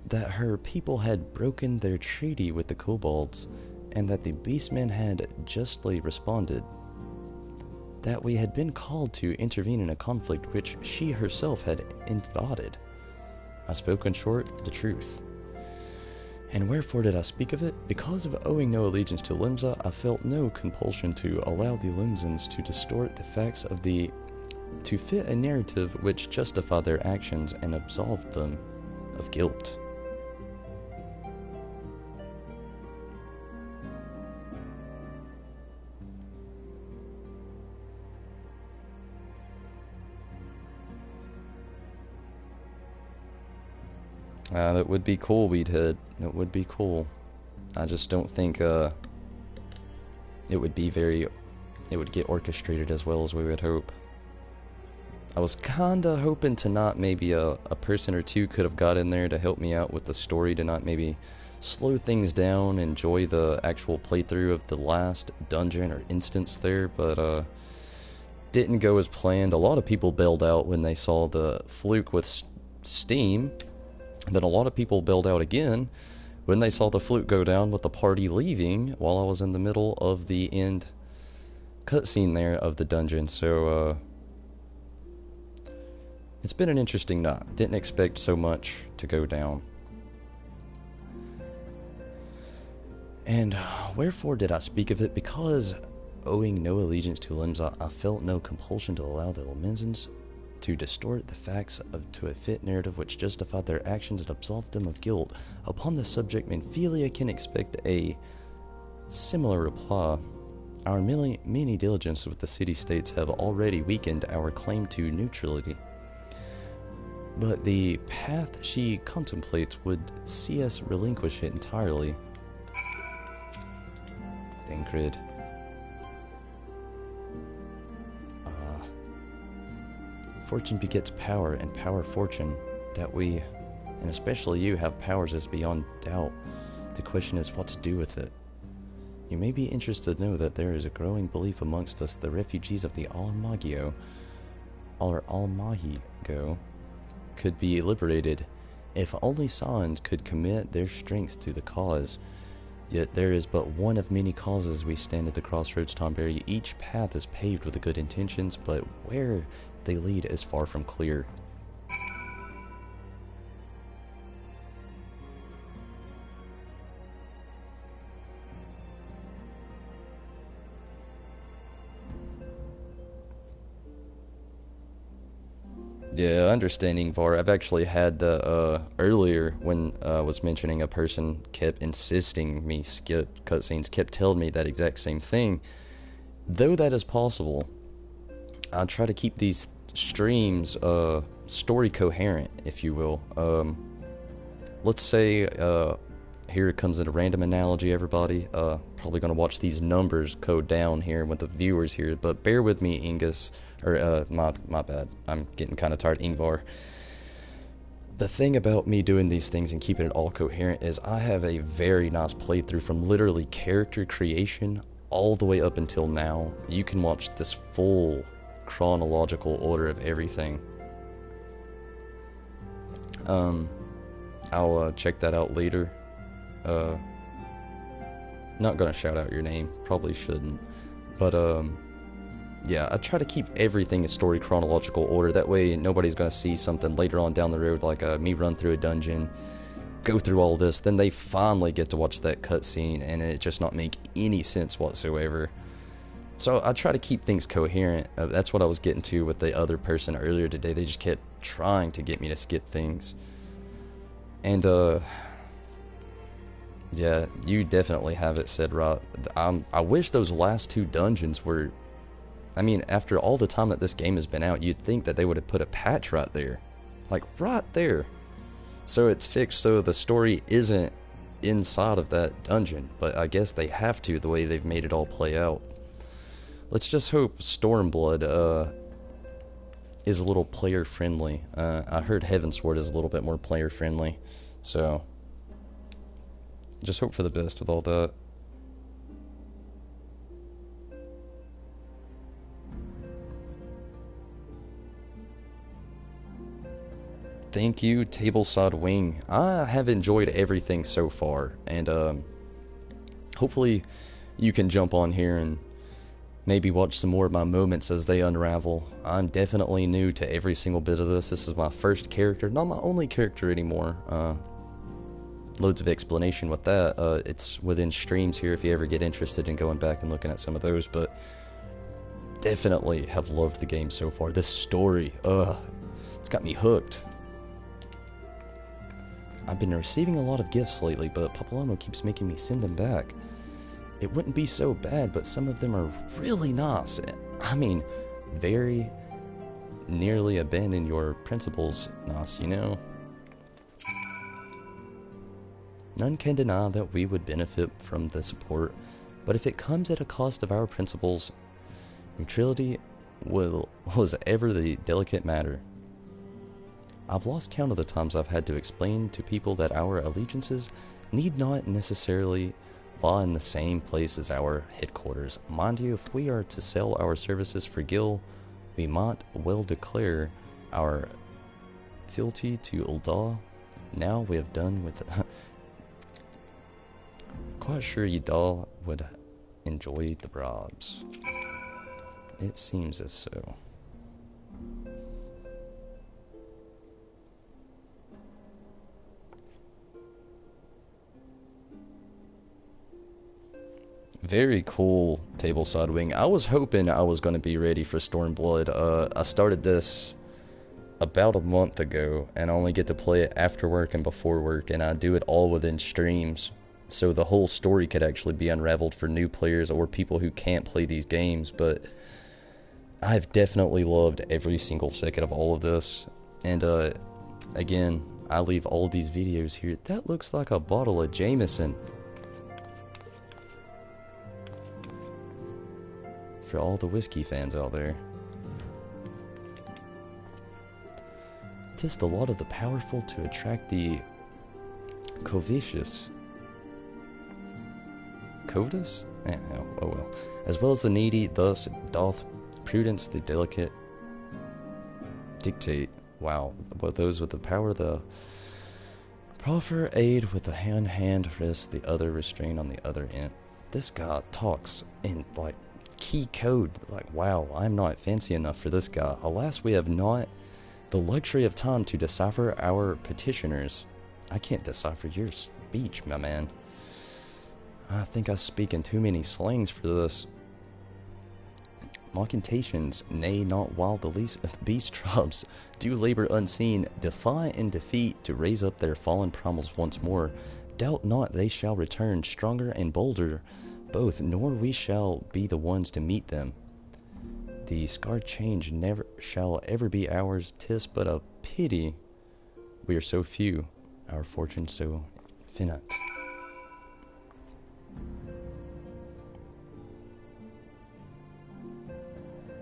that her people had broken their treaty with the kobolds, and that the beastmen had justly responded. That we had been called to intervene in a conflict which she herself had invited. I spoke in short the truth. And wherefore did I speak of it? Because of owing no allegiance to Limsa, I felt no compulsion to allow the Limsans to distort the facts of to fit a narrative which justified their actions and absolved them of guilt. That would be cool, Weedhead. It would be cool. I just don't think it would get orchestrated as well as we would hope. I was kinda hoping to not maybe a person or two could have got in there to help me out with the story, to not maybe slow things down, enjoy the actual playthrough of the last dungeon or instance there, but didn't go as planned. A lot of people bailed out when they saw the fluke with Steam. Then a lot of people bailed out again when they saw the flute go down with the party leaving while I was in the middle of the end cutscene there of the dungeon. So, it's been an interesting night. Didn't expect so much to go down. And wherefore did I speak of it? Because, owing no allegiance to Limsa, I felt no compulsion to allow the Lemenzans to distort the facts to a fit narrative which justified their actions and absolved them of guilt. Upon the subject, Minfilia can expect a similar reply. Our many diligence with the city-states have already weakened our claim to neutrality. But the path she contemplates would see us relinquish it entirely. Thancred. Fortune begets power, and power fortune. That we, and especially you, have powers is beyond doubt. The question is what to do with it. You may be interested to know that there is a growing belief amongst us the refugees of the Almagigo could be liberated, If only Sans could commit their strengths to the cause. Yet there is but one of many causes we stand at the crossroads, Tonberry. Each path is paved with good intentions, but where they lead is far from clear. Yeah, understanding VAR. I've actually had the, earlier when I was mentioning a person kept insisting me skip cutscenes, kept telling me that exact same thing. Though that is possible, I try to keep these streams, story coherent, if you will. Let's say, here comes in a random analogy, everybody. Probably gonna watch these numbers go down here with the viewers here, but bear with me, Ingus. Or, my bad. I'm getting kind of tired, Ingvar. The thing about me doing these things and keeping it all coherent is I have a very nice playthrough from literally character creation all the way up until now. You can watch this full chronological order of everything. I'll check that out later. Not gonna shout out your name, probably shouldn't, but yeah, I try to keep everything in story chronological order. That way nobody's gonna see something later on down the road, like me run through a dungeon, go through all this, then they finally get to watch that cutscene and it just not make any sense whatsoever. So I try to keep things coherent. That's what I was getting to with the other person earlier today. They just kept trying to get me to skip things. And yeah, you definitely have it said right. I wish those last two dungeons were... I mean, after all the time that this game has been out, you'd think that they would have put a patch right there. Like, right there. So it's fixed so the story isn't inside of that dungeon. But I guess they have to, the way they've made it all play out. Let's just hope Stormblood is a little player-friendly. I heard Heavensward is a little bit more player-friendly. So, just hope for the best with all that. Thank you, Tableside Wing. I have enjoyed everything so far, and hopefully you can jump on here and maybe watch some more of my moments as they unravel. I'm definitely new to every single bit of this. This is my first character, not my only character anymore. Loads of explanation with that. It's within streams here if you ever get interested in going back and looking at some of those, but definitely have loved the game so far. This story, it's got me hooked. I've been receiving a lot of gifts lately, but Papalamo keeps making me send them back. It wouldn't be so bad, but some of them are really nice. I mean, very nearly abandon your principles nice, you know? None can deny that we would benefit from the support, but if it comes at a cost of our principles, neutrality was ever the delicate matter. I've lost count of the times I've had to explain to people that our allegiances need not necessarily lie in the same place as our headquarters. Mind you, if we are to sell our services for Gil, we might well declare our fealty to Ul'dah. Now we have done with... Quite sure Ul'dah would enjoy the bribes. It seems as so. Very cool, Tableside Wing. I was hoping I was going to be ready for Stormblood. I started this about a month ago, and I only get to play it after work and before work, and I do it all within streams. So the whole story could actually be unraveled for new players or people who can't play these games, but I've definitely loved every single second of all of this. And again, I leave all of these videos here. That looks like a bottle of Jameson. For all the whiskey fans out there. 'Tis the lot of the powerful to attract the covetous. Covetous? Oh well. As well as the needy, thus doth prudence the delicate dictate. Wow, but those with the power, the Proffer aid with the hand wrist, the other restrained on the other end. This guy talks in, like, key code. Like, wow, I'm not fancy enough for this guy. Alas, we have not the luxury of time to decipher our petitioners. I can't decipher your speech, my man. I think I speak in too many slangs for this. Mockintations, nay, not while the least beast tribes do labor unseen, defy and defeat to raise up their fallen primals once more. Doubt not they shall return stronger and bolder, both, nor we shall be the ones to meet them. The scarred change never shall ever be ours, 'tis but a pity we are so few, our fortune so finite.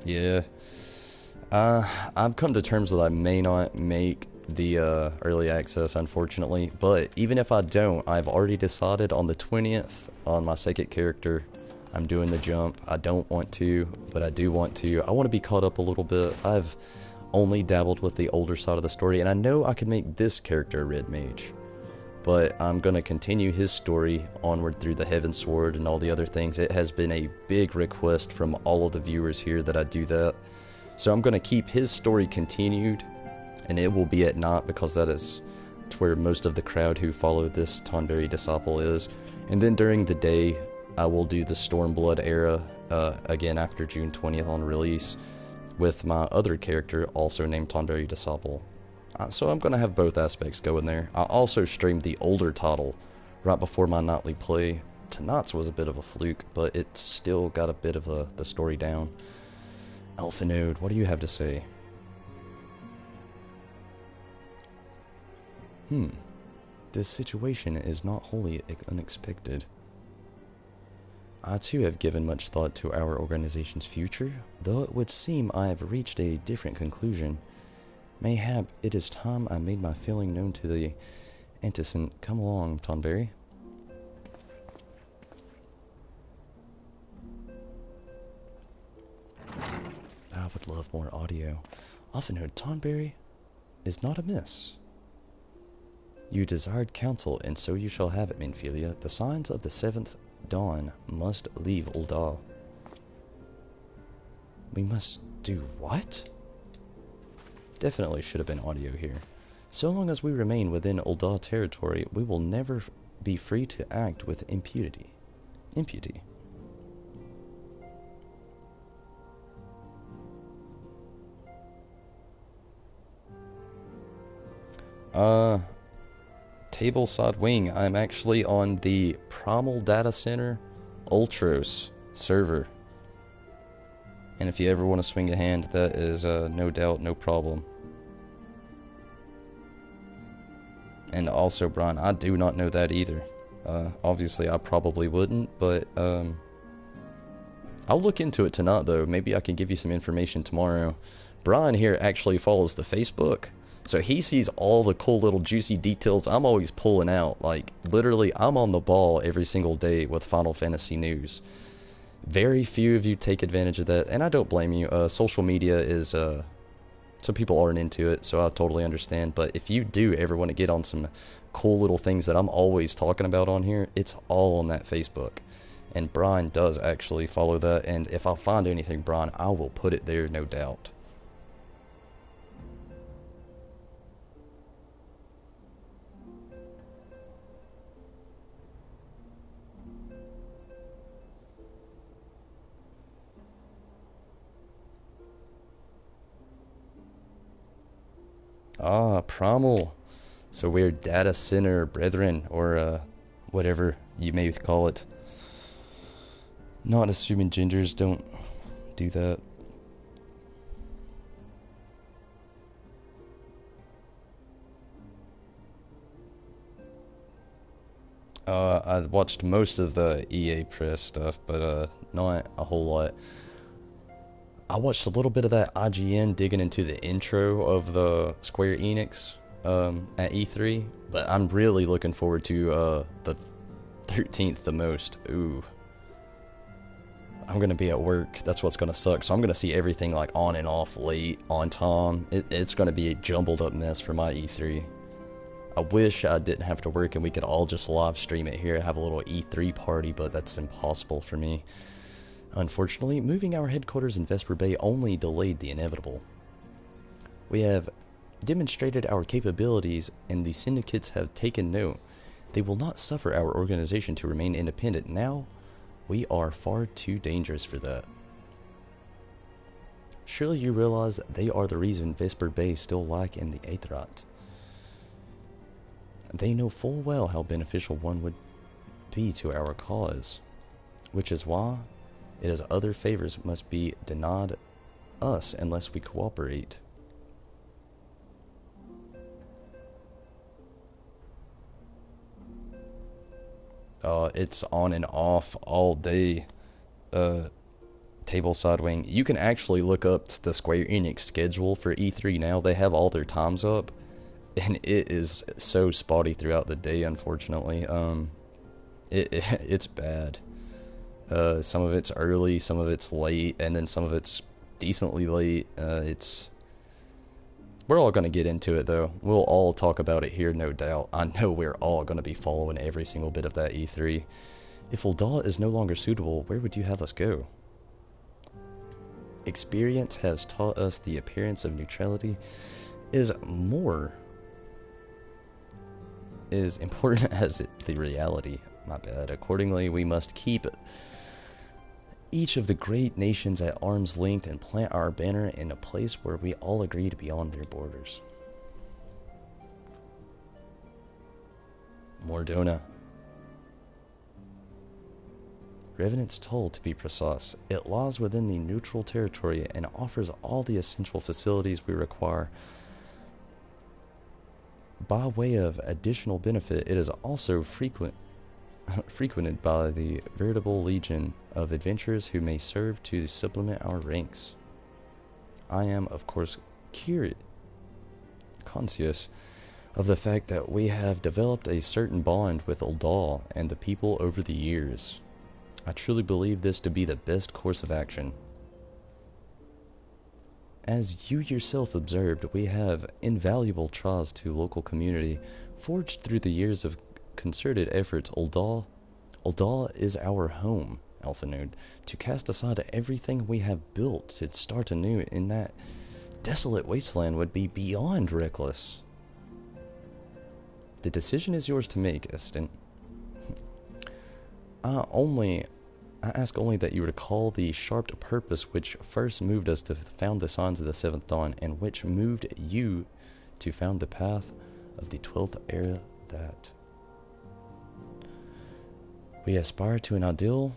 Yeah, I've come to terms with I may not make the early access, unfortunately, but even if I don't, I've already decided on the 20th on my second character I'm doing the jump. I don't want to, but I do want to. I want to be caught up a little bit. I've only dabbled with the older side of the story, and I know I could make this character a red mage, but I'm going to continue his story onward through the Heaven Sword and all the other things. It has been a big request from all of the viewers here that I do that. So I'm going to keep his story continued, and it will be at night because that is where most of the crowd who follow this Tonberry Disciple is. And then during the day, I will do the Stormblood era again after June 20th on release with my other character also named Tonberry Disciple. So I'm going to have both aspects going there. I also streamed the older title right before my nightly play. Tonight's was a bit of a fluke, but it still got a bit of the story down. Alphanode, what do you have to say? This situation is not wholly unexpected. I too have given much thought to our organization's future, though it would seem I have reached a different conclusion. Mayhap it is time I made my feeling known to the antecedent. Come along, Tonberry. I would love more audio. Often heard Tonberry is not amiss. You desired counsel, and so you shall have it, Minfilia. The signs of the 7th dawn must leave Ul'dah. We must do what? Definitely should have been audio here. So long as we remain within Ul'dah territory, we will never be free to act with impunity. Impunity. Tableside wing. I'm actually on the Primal Data Center Ultros server. And if you ever want to swing a hand, that is no doubt no problem. And also, Brian, I do not know that either. Obviously, I probably wouldn't, but I'll look into it tonight, though. Maybe I can give you some information tomorrow. Brian here actually follows the Facebook, so he sees all the cool little juicy details I'm always pulling out. Like, literally, I'm on the ball every single day with Final Fantasy news. Very few of you take advantage of that, and I don't blame you. Social media is, some people aren't into it, so I totally understand. But if you do ever want to get on some cool little things that I'm always talking about on here, it's all on that Facebook. And Brian does actually follow that, and if I find anything, Brian, I will put it there, no doubt. Ah, Primal. So we're data center brethren, or whatever you may call it. Not assuming gingers don't do that. I watched most of the EA press stuff, but not a whole lot. I watched a little bit of that IGN digging into the intro of the Square Enix at E3, but I'm really looking forward to the 13th the most. Ooh. I'm going to be at work. That's what's going to suck. So I'm going to see everything like on and off, late, on time. It's going to be a jumbled up mess for my E3. I wish I didn't have to work and we could all just live stream it here and have a little E3 party, but that's impossible for me. Unfortunately, moving our headquarters in Vesper Bay only delayed the inevitable. We have demonstrated our capabilities and the syndicates have taken note. They will not suffer our organization to remain independent. Now, we are far too dangerous for that. Surely you realize that they are the reason Vesper Bay still lack in the Aetherat. They know full well how beneficial one would be to our cause, which is why it is other favors must be denied us unless we cooperate. It's on and off all day. Tableside wing. You can actually look up the Square Enix schedule for E3 now. They have all their times up, and it is so spotty throughout the day, unfortunately. It's bad. Some of it's early, some of it's late, and then some of it's decently late. We're all going to get into it, though. We'll all talk about it here, no doubt. I know we're all going to be following every single bit of that E3. If Ul'dah is no longer suitable, where would you have us go? Experience has taught us the appearance of neutrality is important as the reality. My bad. Accordingly, we must keep each of the great nations at arm's length and plant our banner in a place where we all agree to beyond their borders. Mordona. Revenant's Toll, to be precise. It lies within the neutral territory and offers all the essential facilities we require. By way of additional benefit, it is also frequented by the veritable legion of adventurers who may serve to supplement our ranks. I am, of course, conscious of the fact that we have developed a certain bond with Ul'dah and the people over the years. I truly believe this to be the best course of action. As you yourself observed, we have invaluable ties to local community, forged through the years of concerted efforts. Ul'dah is our home, Alphanode. To cast aside everything we have built to start anew in that desolate wasteland would be beyond reckless. The decision is yours to make, Estin. I ask only that you recall the sharp purpose which first moved us to found the Signs of the Seventh Dawn, and which moved you to found the path of the 12th era that we aspire to an ideal.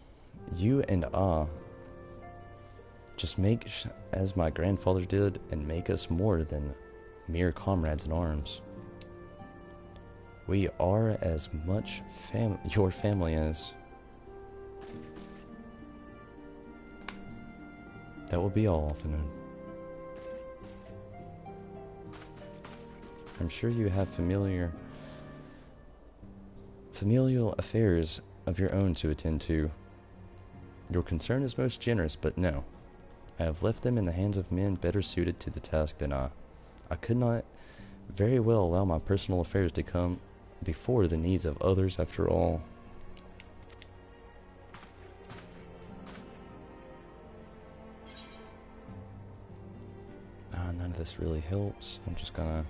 You and I just make as my grandfather did and make us more than mere comrades in arms. We are as much your family as. That will be all, Alphanode. I'm sure you have familial affairs of your own to attend to. Your concern is most generous, but no. I have left them in the hands of men better suited to the task than I. I could not very well allow my personal affairs to come before the needs of others, after all. None of this really helps. I'm just gonna...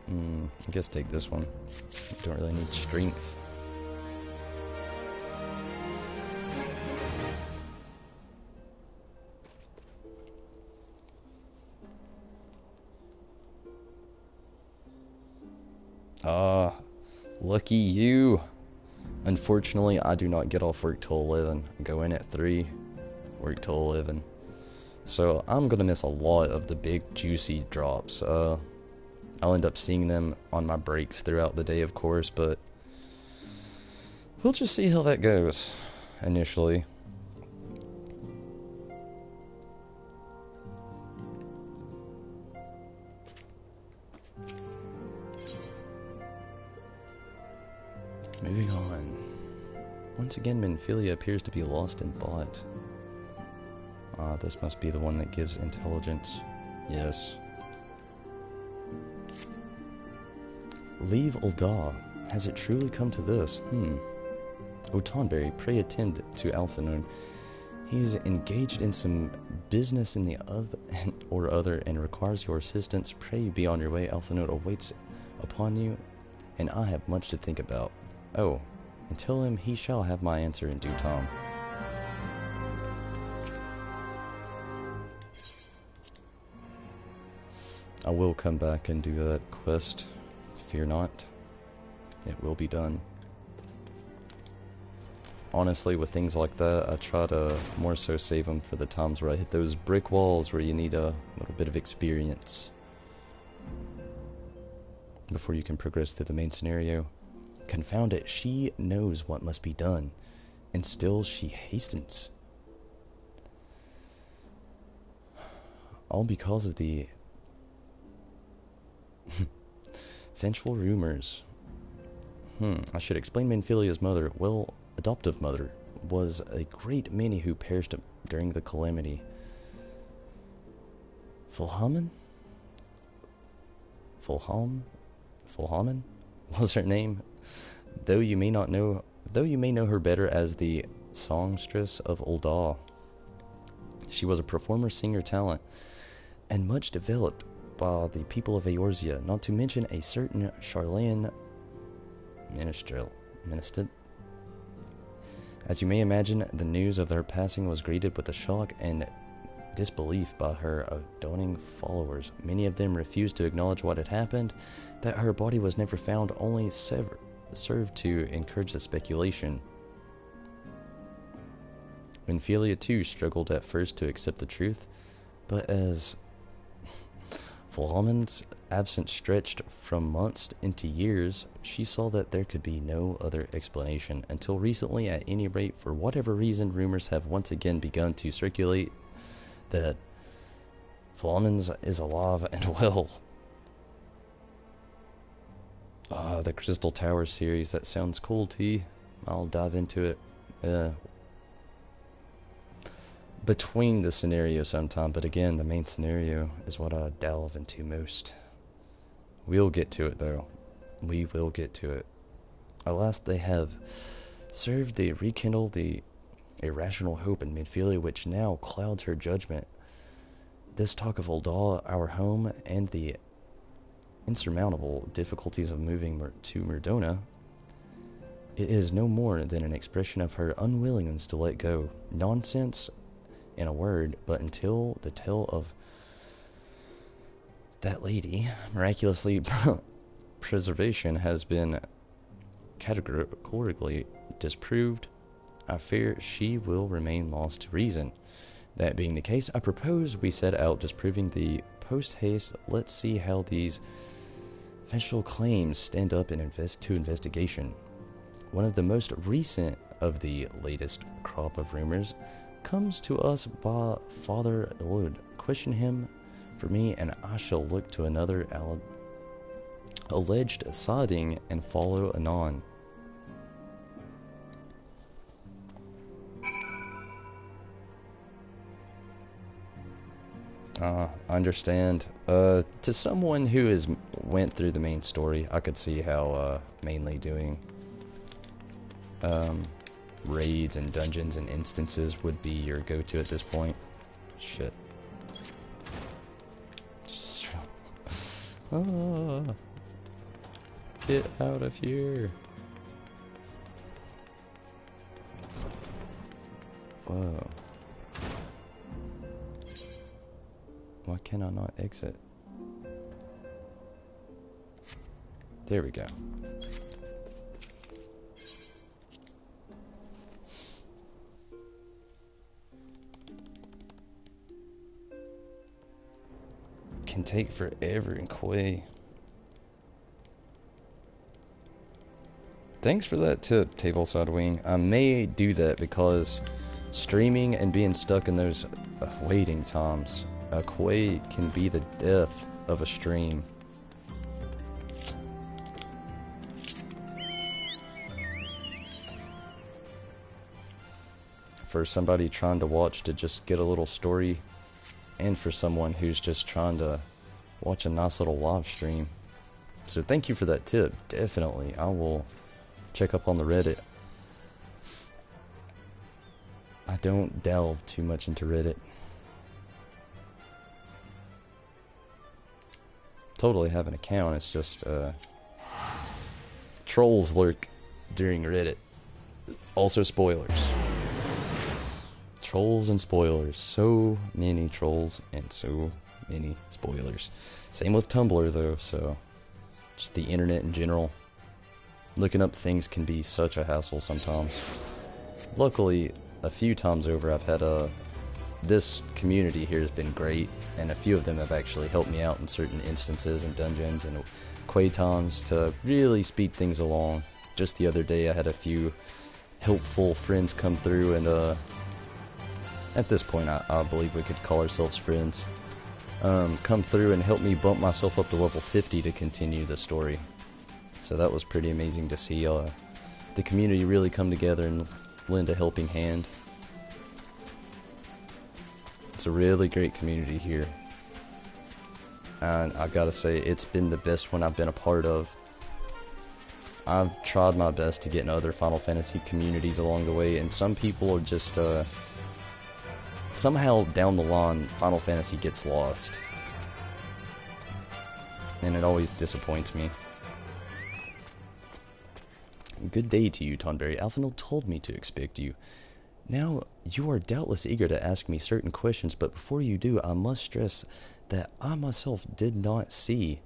I guess take this one. Don't really need strength. Lucky you. Unfortunately, I do not get off work till 11. Go in at 3, work till 11. So I'm gonna miss a lot of the big juicy drops. I'll end up seeing them on my breaks throughout the day, of course, but we'll just see how that goes initially. Moving on. Once again, Minfilia appears to be lost in thought. This must be the one that gives intelligence. Yes. Leave Ul'dah. Has it truly come to this? O Tonberry, pray attend to Alphinoon. He's engaged in some business in the other and requires your assistance. Pray be on your way. Alphinoon awaits upon you, and I have much to think about. Oh, and tell him he shall have my answer in due time. I will come back and do that quest. Fear not. It will be done. Honestly, with things like that, I try to more so save them for the times where I hit those brick walls where you need a little bit of experience before you can progress through the main scenario. Confound it, she knows what must be done, and still she hastens. All because of the vengeful rumors. I should explain Manphilia's mother. Well, adoptive mother was a great many who perished during the calamity. Fulhamen was her name. Though you may know her better as the songstress of Ul'dah. She was a performer, singer, talent, and much developed by the people of Eorzea, not to mention a certain Charlayan minister. As you may imagine, the news of her passing was greeted with a shock and disbelief by her adoring followers. Many of them refused to acknowledge what had happened, that her body was never found, only served to encourage the speculation. Manphilia too struggled at first to accept the truth, but as Fulhamen's absence stretched from months into years, she saw that there could be no other explanation. Until recently, at any rate, for whatever reason, rumors have once again begun to circulate that Fulhamen's is alive and well. The Crystal Tower series, that sounds cool, T. I'll dive into it between the scenario sometime, but again, the main scenario is what I delve into most. We'll get to it, though. We will get to it. Alas, they have served to rekindle the irrational hope in Manphilia, which now clouds her judgment. This talk of Ul'dah, our home, and the insurmountable difficulties of moving to Murdona, it is no more than an expression of her unwillingness to let go. Nonsense, in a word, but until the tale of that lady, miraculously preservation, has been categorically disproved, I fear she will remain lost to reason. That being the case, I propose we set out disproving the post-haste. Let's see how these vengeful claims stand up to investigation. One of the most recent of the latest crop of rumors comes to us by Father Lord. Question him for me, and I shall look to another alleged siding and follow anon. I understand. To someone who has went through the main story, I could see how mainly doing raids and dungeons and instances would be your go-to at this point. Shit. Get out of here. Whoa. Why can I not exit? There we go. Can take forever in Quay. Thanks for that tip, Tableside Wing. I may do that because streaming and being stuck in those waiting times, a Quay can be the death of a stream. for somebody trying to watch to just get a little story, and for someone who's just trying to watch a nice little live stream. So thank you for that tip. Definitely, I will check up on the Reddit. I don't delve too much into Reddit. Totally have an account, it's just trolls lurk during Reddit. Also spoilers. Trolls and spoilers. So many trolls and so many spoilers. Same with Tumblr though, so just the internet in general. Looking up things can be such a hassle sometimes. Luckily, a few times over I've had this community here has been great, and a few of them have actually helped me out in certain instances and dungeons and quaytons to really speed things along. Just the other day I had a few helpful friends come through, and at this point I believe we could call ourselves friends, come through and help me bump myself up to level 50 to continue the story. So that was pretty amazing to see the community really come together and lend a helping hand. It's a really great community here, and I've got to say it's been the best one I've been a part of. I've tried my best to get in other Final Fantasy communities along the way, and some people are just somehow down the line Final Fantasy gets lost, and it always disappoints me. Good day to you, Tonberry. Alphinaud told me to expect you. Now, you are doubtless eager to ask me certain questions, but before you do, I must stress that I myself did not see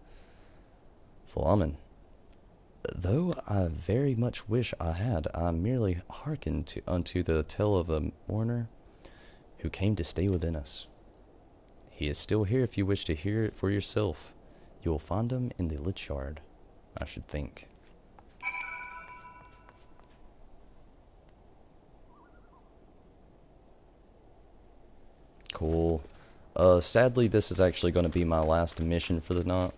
Flamen. Though I very much wish I had, I merely hearkened unto the tale of a mourner who came to stay within us. He is still here if you wish to hear it for yourself. You will find him in the Lich Yard, I should think. Cool. Sadly, this is actually going to be my last mission for the night.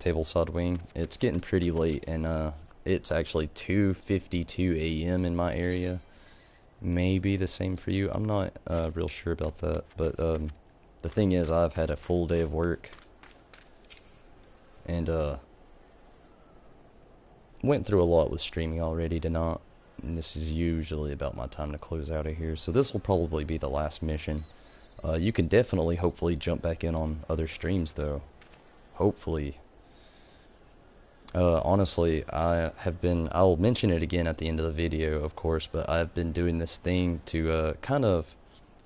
Tableside Wing. It's getting pretty late, and it's actually 2:52 a.m. in my area. Maybe the same for you. I'm not real sure about that. But the thing is, I've had a full day of work, and went through a lot with streaming already tonight. And this is usually about my time to close out of here, so this will probably be the last mission. You can definitely, hopefully, jump back in on other streams, though. Hopefully. Honestly, I'll mention it again at the end of the video, of course, but I've been doing this thing to kind of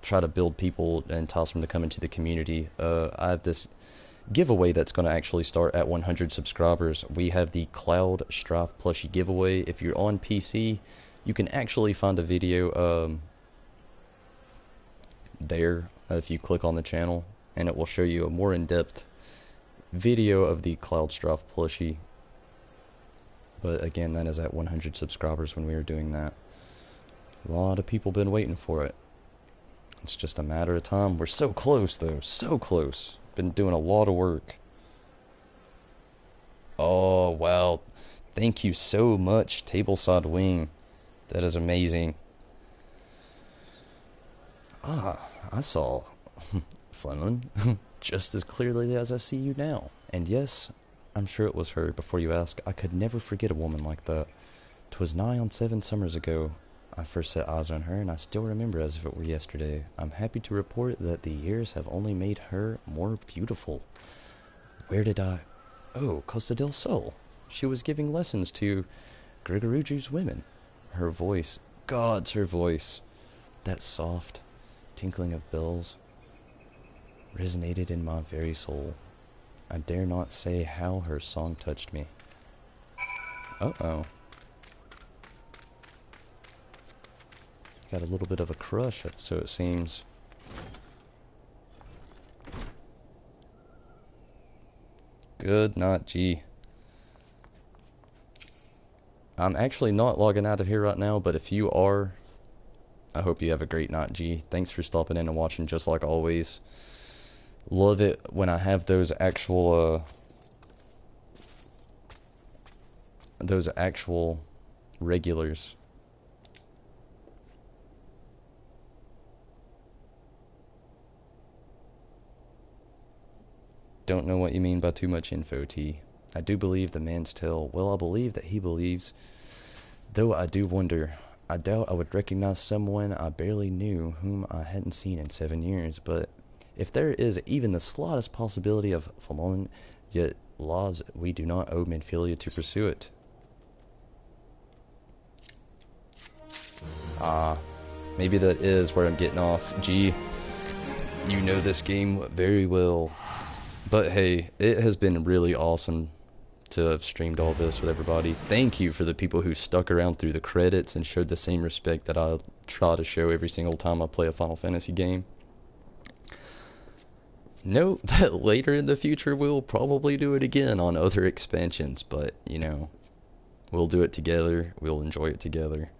try to build people and entice them to come into the community. I have this giveaway that's going to actually start at 100 subscribers. We have the Cloud Strife plushie giveaway. If you're on PC, you can actually find a video there if you click on the channel, and it will show you a more in-depth video of the Cloud Strife plushie. But again, that is at 100 subscribers when we are doing that. A lot of people been waiting for it. It's just a matter of time. We're so close, though. So close. Been doing a lot of work. Oh, wow. Thank you so much, Tableside Wing. That is amazing. Ah, I saw Flemlin just as clearly as I see you now. And yes, I'm sure it was her. Before you ask, I could never forget a woman like that. 'Twas nigh on 7 summers ago I first set eyes on her, and I still remember as if it were yesterday. I'm happy to report that the years have only made her more beautiful. Where did I... Oh, Costa del Sol. She was giving lessons to Gregoruju's women. Her voice, God's her voice, that soft tinkling of bells, resonated in my very soul. I dare not say how her song touched me. Uh-oh. Got a little bit of a crush, so it seems. Good night, G. I'm actually not logging out of here right now, but if you are, I hope you have a great night, G. Thanks for stopping in and watching, just like always. Love it when I have those actual regulars. don't know what you mean by too much info, T. I do believe the man's tale. Well, I believe that he believes. Though I do wonder. I doubt I would recognize someone I barely knew whom I hadn't seen in 7 years. But if there is even the slightest possibility of fallen, yet lives, we do not owe Minfilia to pursue it. Maybe that is where I'm getting off. Gee, you know this game very well. But hey, it has been really awesome to have streamed all this with everybody. Thank you for the people who stuck around through the credits and showed the same respect that I try to show every single time I play a Final Fantasy game. Note that later in the future we'll probably do it again on other expansions, but you know, we'll do it together, we'll enjoy it together.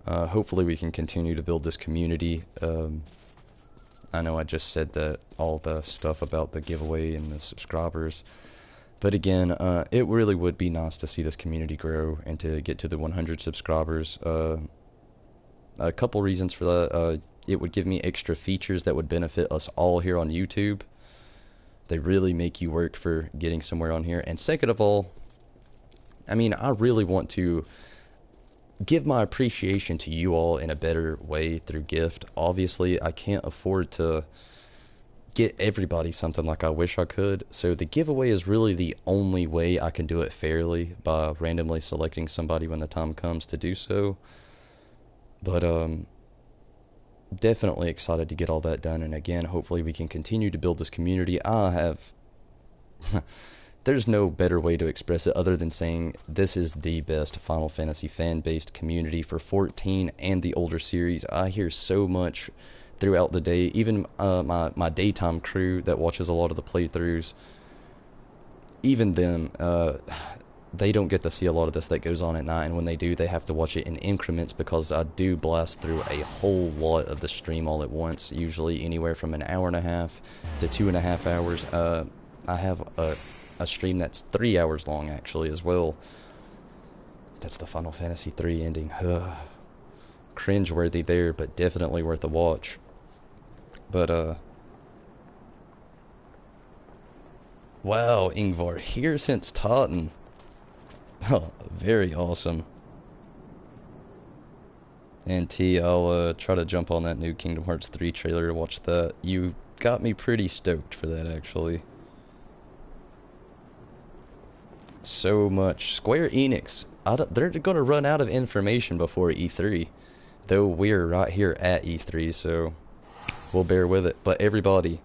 Hopefully we can continue to build this community. I know I just said that all the stuff about the giveaway and the subscribers, but again, it really would be nice to see this community grow and to get to the 100 subscribers. A couple reasons for that. It would give me extra features that would benefit us all here on YouTube. They really make you work for getting somewhere on here. And second of all, I mean, I really want to give my appreciation to you all in a better way through gift. Obviously, I can't afford to get everybody something like I wish I could. So the giveaway is really the only way I can do it fairly, by randomly selecting somebody when the time comes to do so. But definitely excited to get all that done, and again, hopefully we can continue to build this community. I have there's no better way to express it other than saying this is the best Final Fantasy fan-based community for 14 and the older series. I hear so much throughout the day, even my daytime crew that watches a lot of the playthroughs, even them, they don't get to see a lot of this that goes on at night, and when they do, they have to watch it in increments, because I do blast through a whole lot of the stream all at once, usually anywhere from an hour and a half to 2.5 hours. I have a stream that's 3 hours long, actually, as well. That's the Final Fantasy III ending. Cringe-worthy there, but definitely worth a watch. But, wow, Ingvar, here since Totten. Oh, very awesome. And T, I'll try to jump on that new Kingdom Hearts 3 trailer to watch that. You got me pretty stoked for that, actually. So much. Square Enix, they're going to run out of information before E3. Though we're right here at E3, so we'll bear with it. But everybody,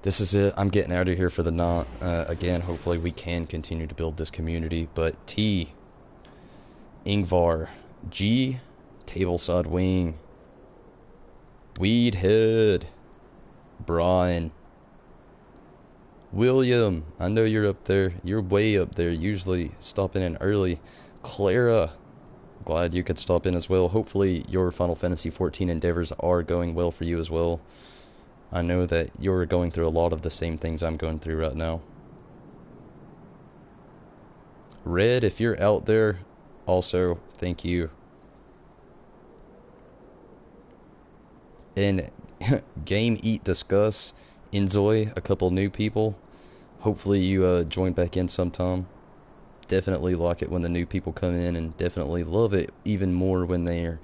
this is it. I'm getting out of here for the night. Again, hopefully we can continue to build this community. But T, Ingvar, G, Tableside Wing, Weedhead, Brian, William, I know you're up there. You're way up there, usually stopping in early. Clara, glad you could stop in as well. Hopefully your Final Fantasy XIV endeavors are going well for you as well. I know that you're going through a lot of the same things I'm going through right now. Red, if you're out there, also, thank you. And Game, Eat, Discuss, Enjoy, a couple new people. Hopefully you join back in sometime. Definitely like it when the new people come in, and definitely love it even more when they're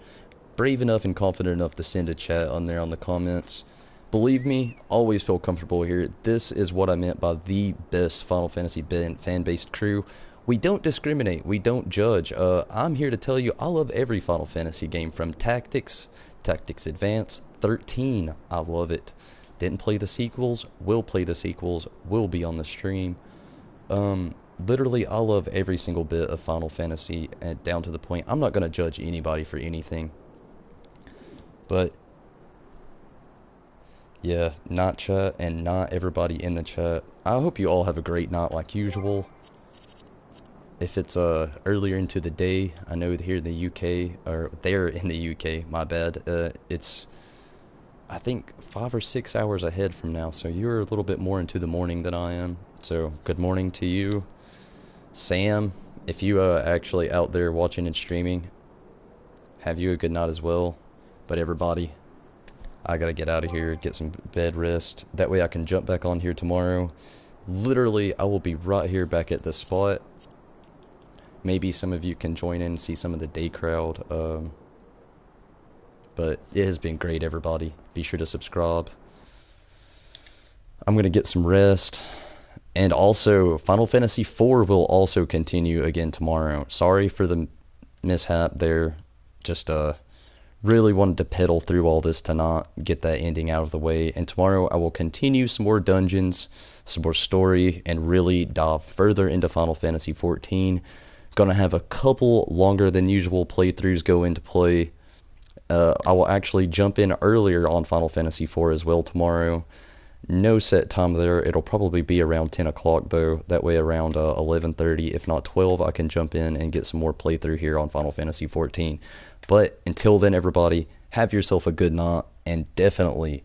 brave enough and confident enough to send a chat on there on the comments. Believe me, always feel comfortable here. This is what I meant by the best Final Fantasy fan-based crew. We don't discriminate. We don't judge. I'm here to tell you I love every Final Fantasy game, from Tactics, Tactics Advance, 13. I love it. Didn't play the sequels. Will play the sequels. Will be on the stream. Literally, I love every single bit of Final Fantasy, and down to the point I'm not going to judge anybody for anything. But yeah, not chat and not everybody in the chat. I hope you all have a great night like usual. If it's earlier into the day, I know here in the UK, or there in the UK, my bad, it's I think 5 or 6 hours ahead from now, so you're a little bit more into the morning than I am. So good morning to you. Sam, if you actually out there watching and streaming, have you a good night as well. But everybody, I gotta get out of here, get some bed rest. That way I can jump back on here tomorrow, literally, I will be right here back at this spot. Maybe some of you can join in and see some of the day crowd. But it has been great, everybody. Be sure to subscribe. I'm going to get some rest. And also, Final Fantasy IV will also continue again tomorrow. Sorry for the mishap there. Just really wanted to pedal through all this to not get that ending out of the way. And tomorrow I will continue some more dungeons, some more story, and really dive further into Final Fantasy XIV. Gonna have a couple longer than usual playthroughs go into play. I will actually jump in earlier on Final Fantasy IV as well tomorrow. No set time there. It'll probably be around 10 o'clock though. That way around 11:30, if not 12, I can jump in and get some more playthrough here on Final Fantasy XIV. But until then, everybody, have yourself a good night, and definitely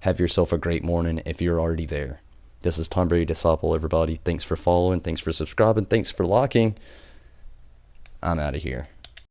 have yourself a great morning if you're already there. This is Tonberry Disciple, everybody. Thanks for following, thanks for subscribing, thanks for liking. I'm out of here.